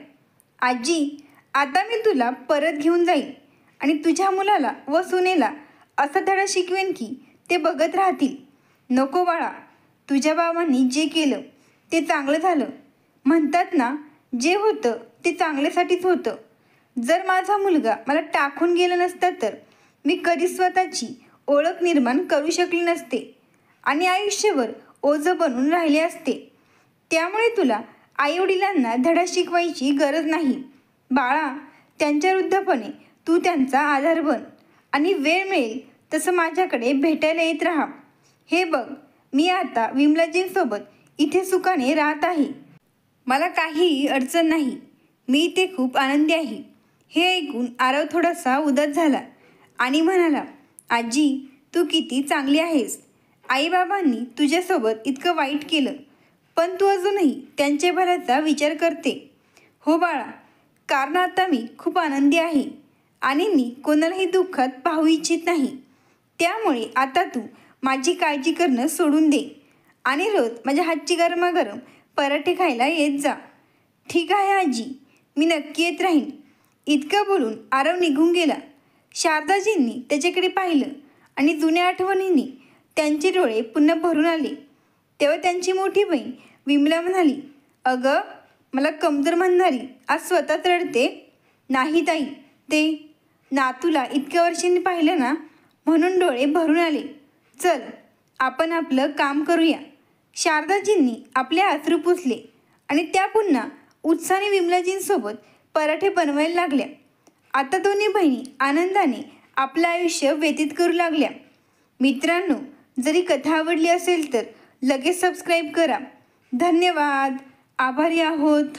आजी, आता मी तुला परत घेऊन जाईल आणि तुझ्या मुलाला व सुनेला असा धडा शिकवेन की ते बघत राहतील. नको बाळा, तुझ्या बाबांनी जे केलं ते चांगलं झालं. म्हणतात ना, जे होतं ते चांगल्यासाठीच होतं. जर माझा मुलगा मला टाकून गेला नसता तर मी कधीच स्वतःची ओळख निर्माण करू शकले नसते आणि आयुष्यभर ओझं बनून राहिले असते. त्यामुळे तुला आईवडिलांना धडा शिकवायची गरज नाही. बाळा, त्यांच्या वृद्धपणे तू त्यांचा आधार बन आणि वेळ मिळेल तसं माझ्याकडे भेटायला येत राहा. हे बघ, मी आता विमलाजींसोबत इथे सुखाने राहत आहे. मला काहीही अडचण नाही. मी इथे खूप आनंदी आहे. हे ऐकून आरव थोडासा उदास झाला आणि म्हणाला, आजी, तू किती चांगली आहेस. आईबाबांनी तुझ्यासोबत इतकं वाईट केलं पण तू अजूनही त्यांच्या भल्याचा विचार करते. हो बाळा, कारण आता मी खूप आनंदी आहे आणि मी कोणालाही दुःखात पाहू इच्छित नाही. त्यामुळे आता तू माझी काळजी करणं सोडून दे आणि रोज माझ्या हातची गरमागरम पराठे खायला येत जा. ठीक आहे आजी, मी नक्की येत राहीन. इतकं बोलून आरव निघून गेला. शारदाजींनी त्याच्याकडे पाहिलं आणि जुन्या आठवणींनी त्यांचे डोळे पुन्हा भरून आले. तेव्हा त्यांची मोठी बहीण विमला म्हणाली, अगं, मला कमजोर म्हणणारी आज स्वतःच रडते. नाही ताई, ते नातूला इतक्या वर्षांनी पाहिलं ना म्हणून डोळे भरून आले. चल, आपण आपलं काम करूया. शारदाजींनी आपले अश्रू पुसले आणि त्या पुन्हा उत्साहाने विमलाजींसोबत पराठे बनवायला लागल्या. आता दोन्ही बहिणी आनंदाने आपलं आयुष्य व्यतीत करू लागल्या. मित्रांनो, जरी कथा आवडली असेल तर लगेच सबस्क्राईब करा. धन्यवाद. आभारी आहोत.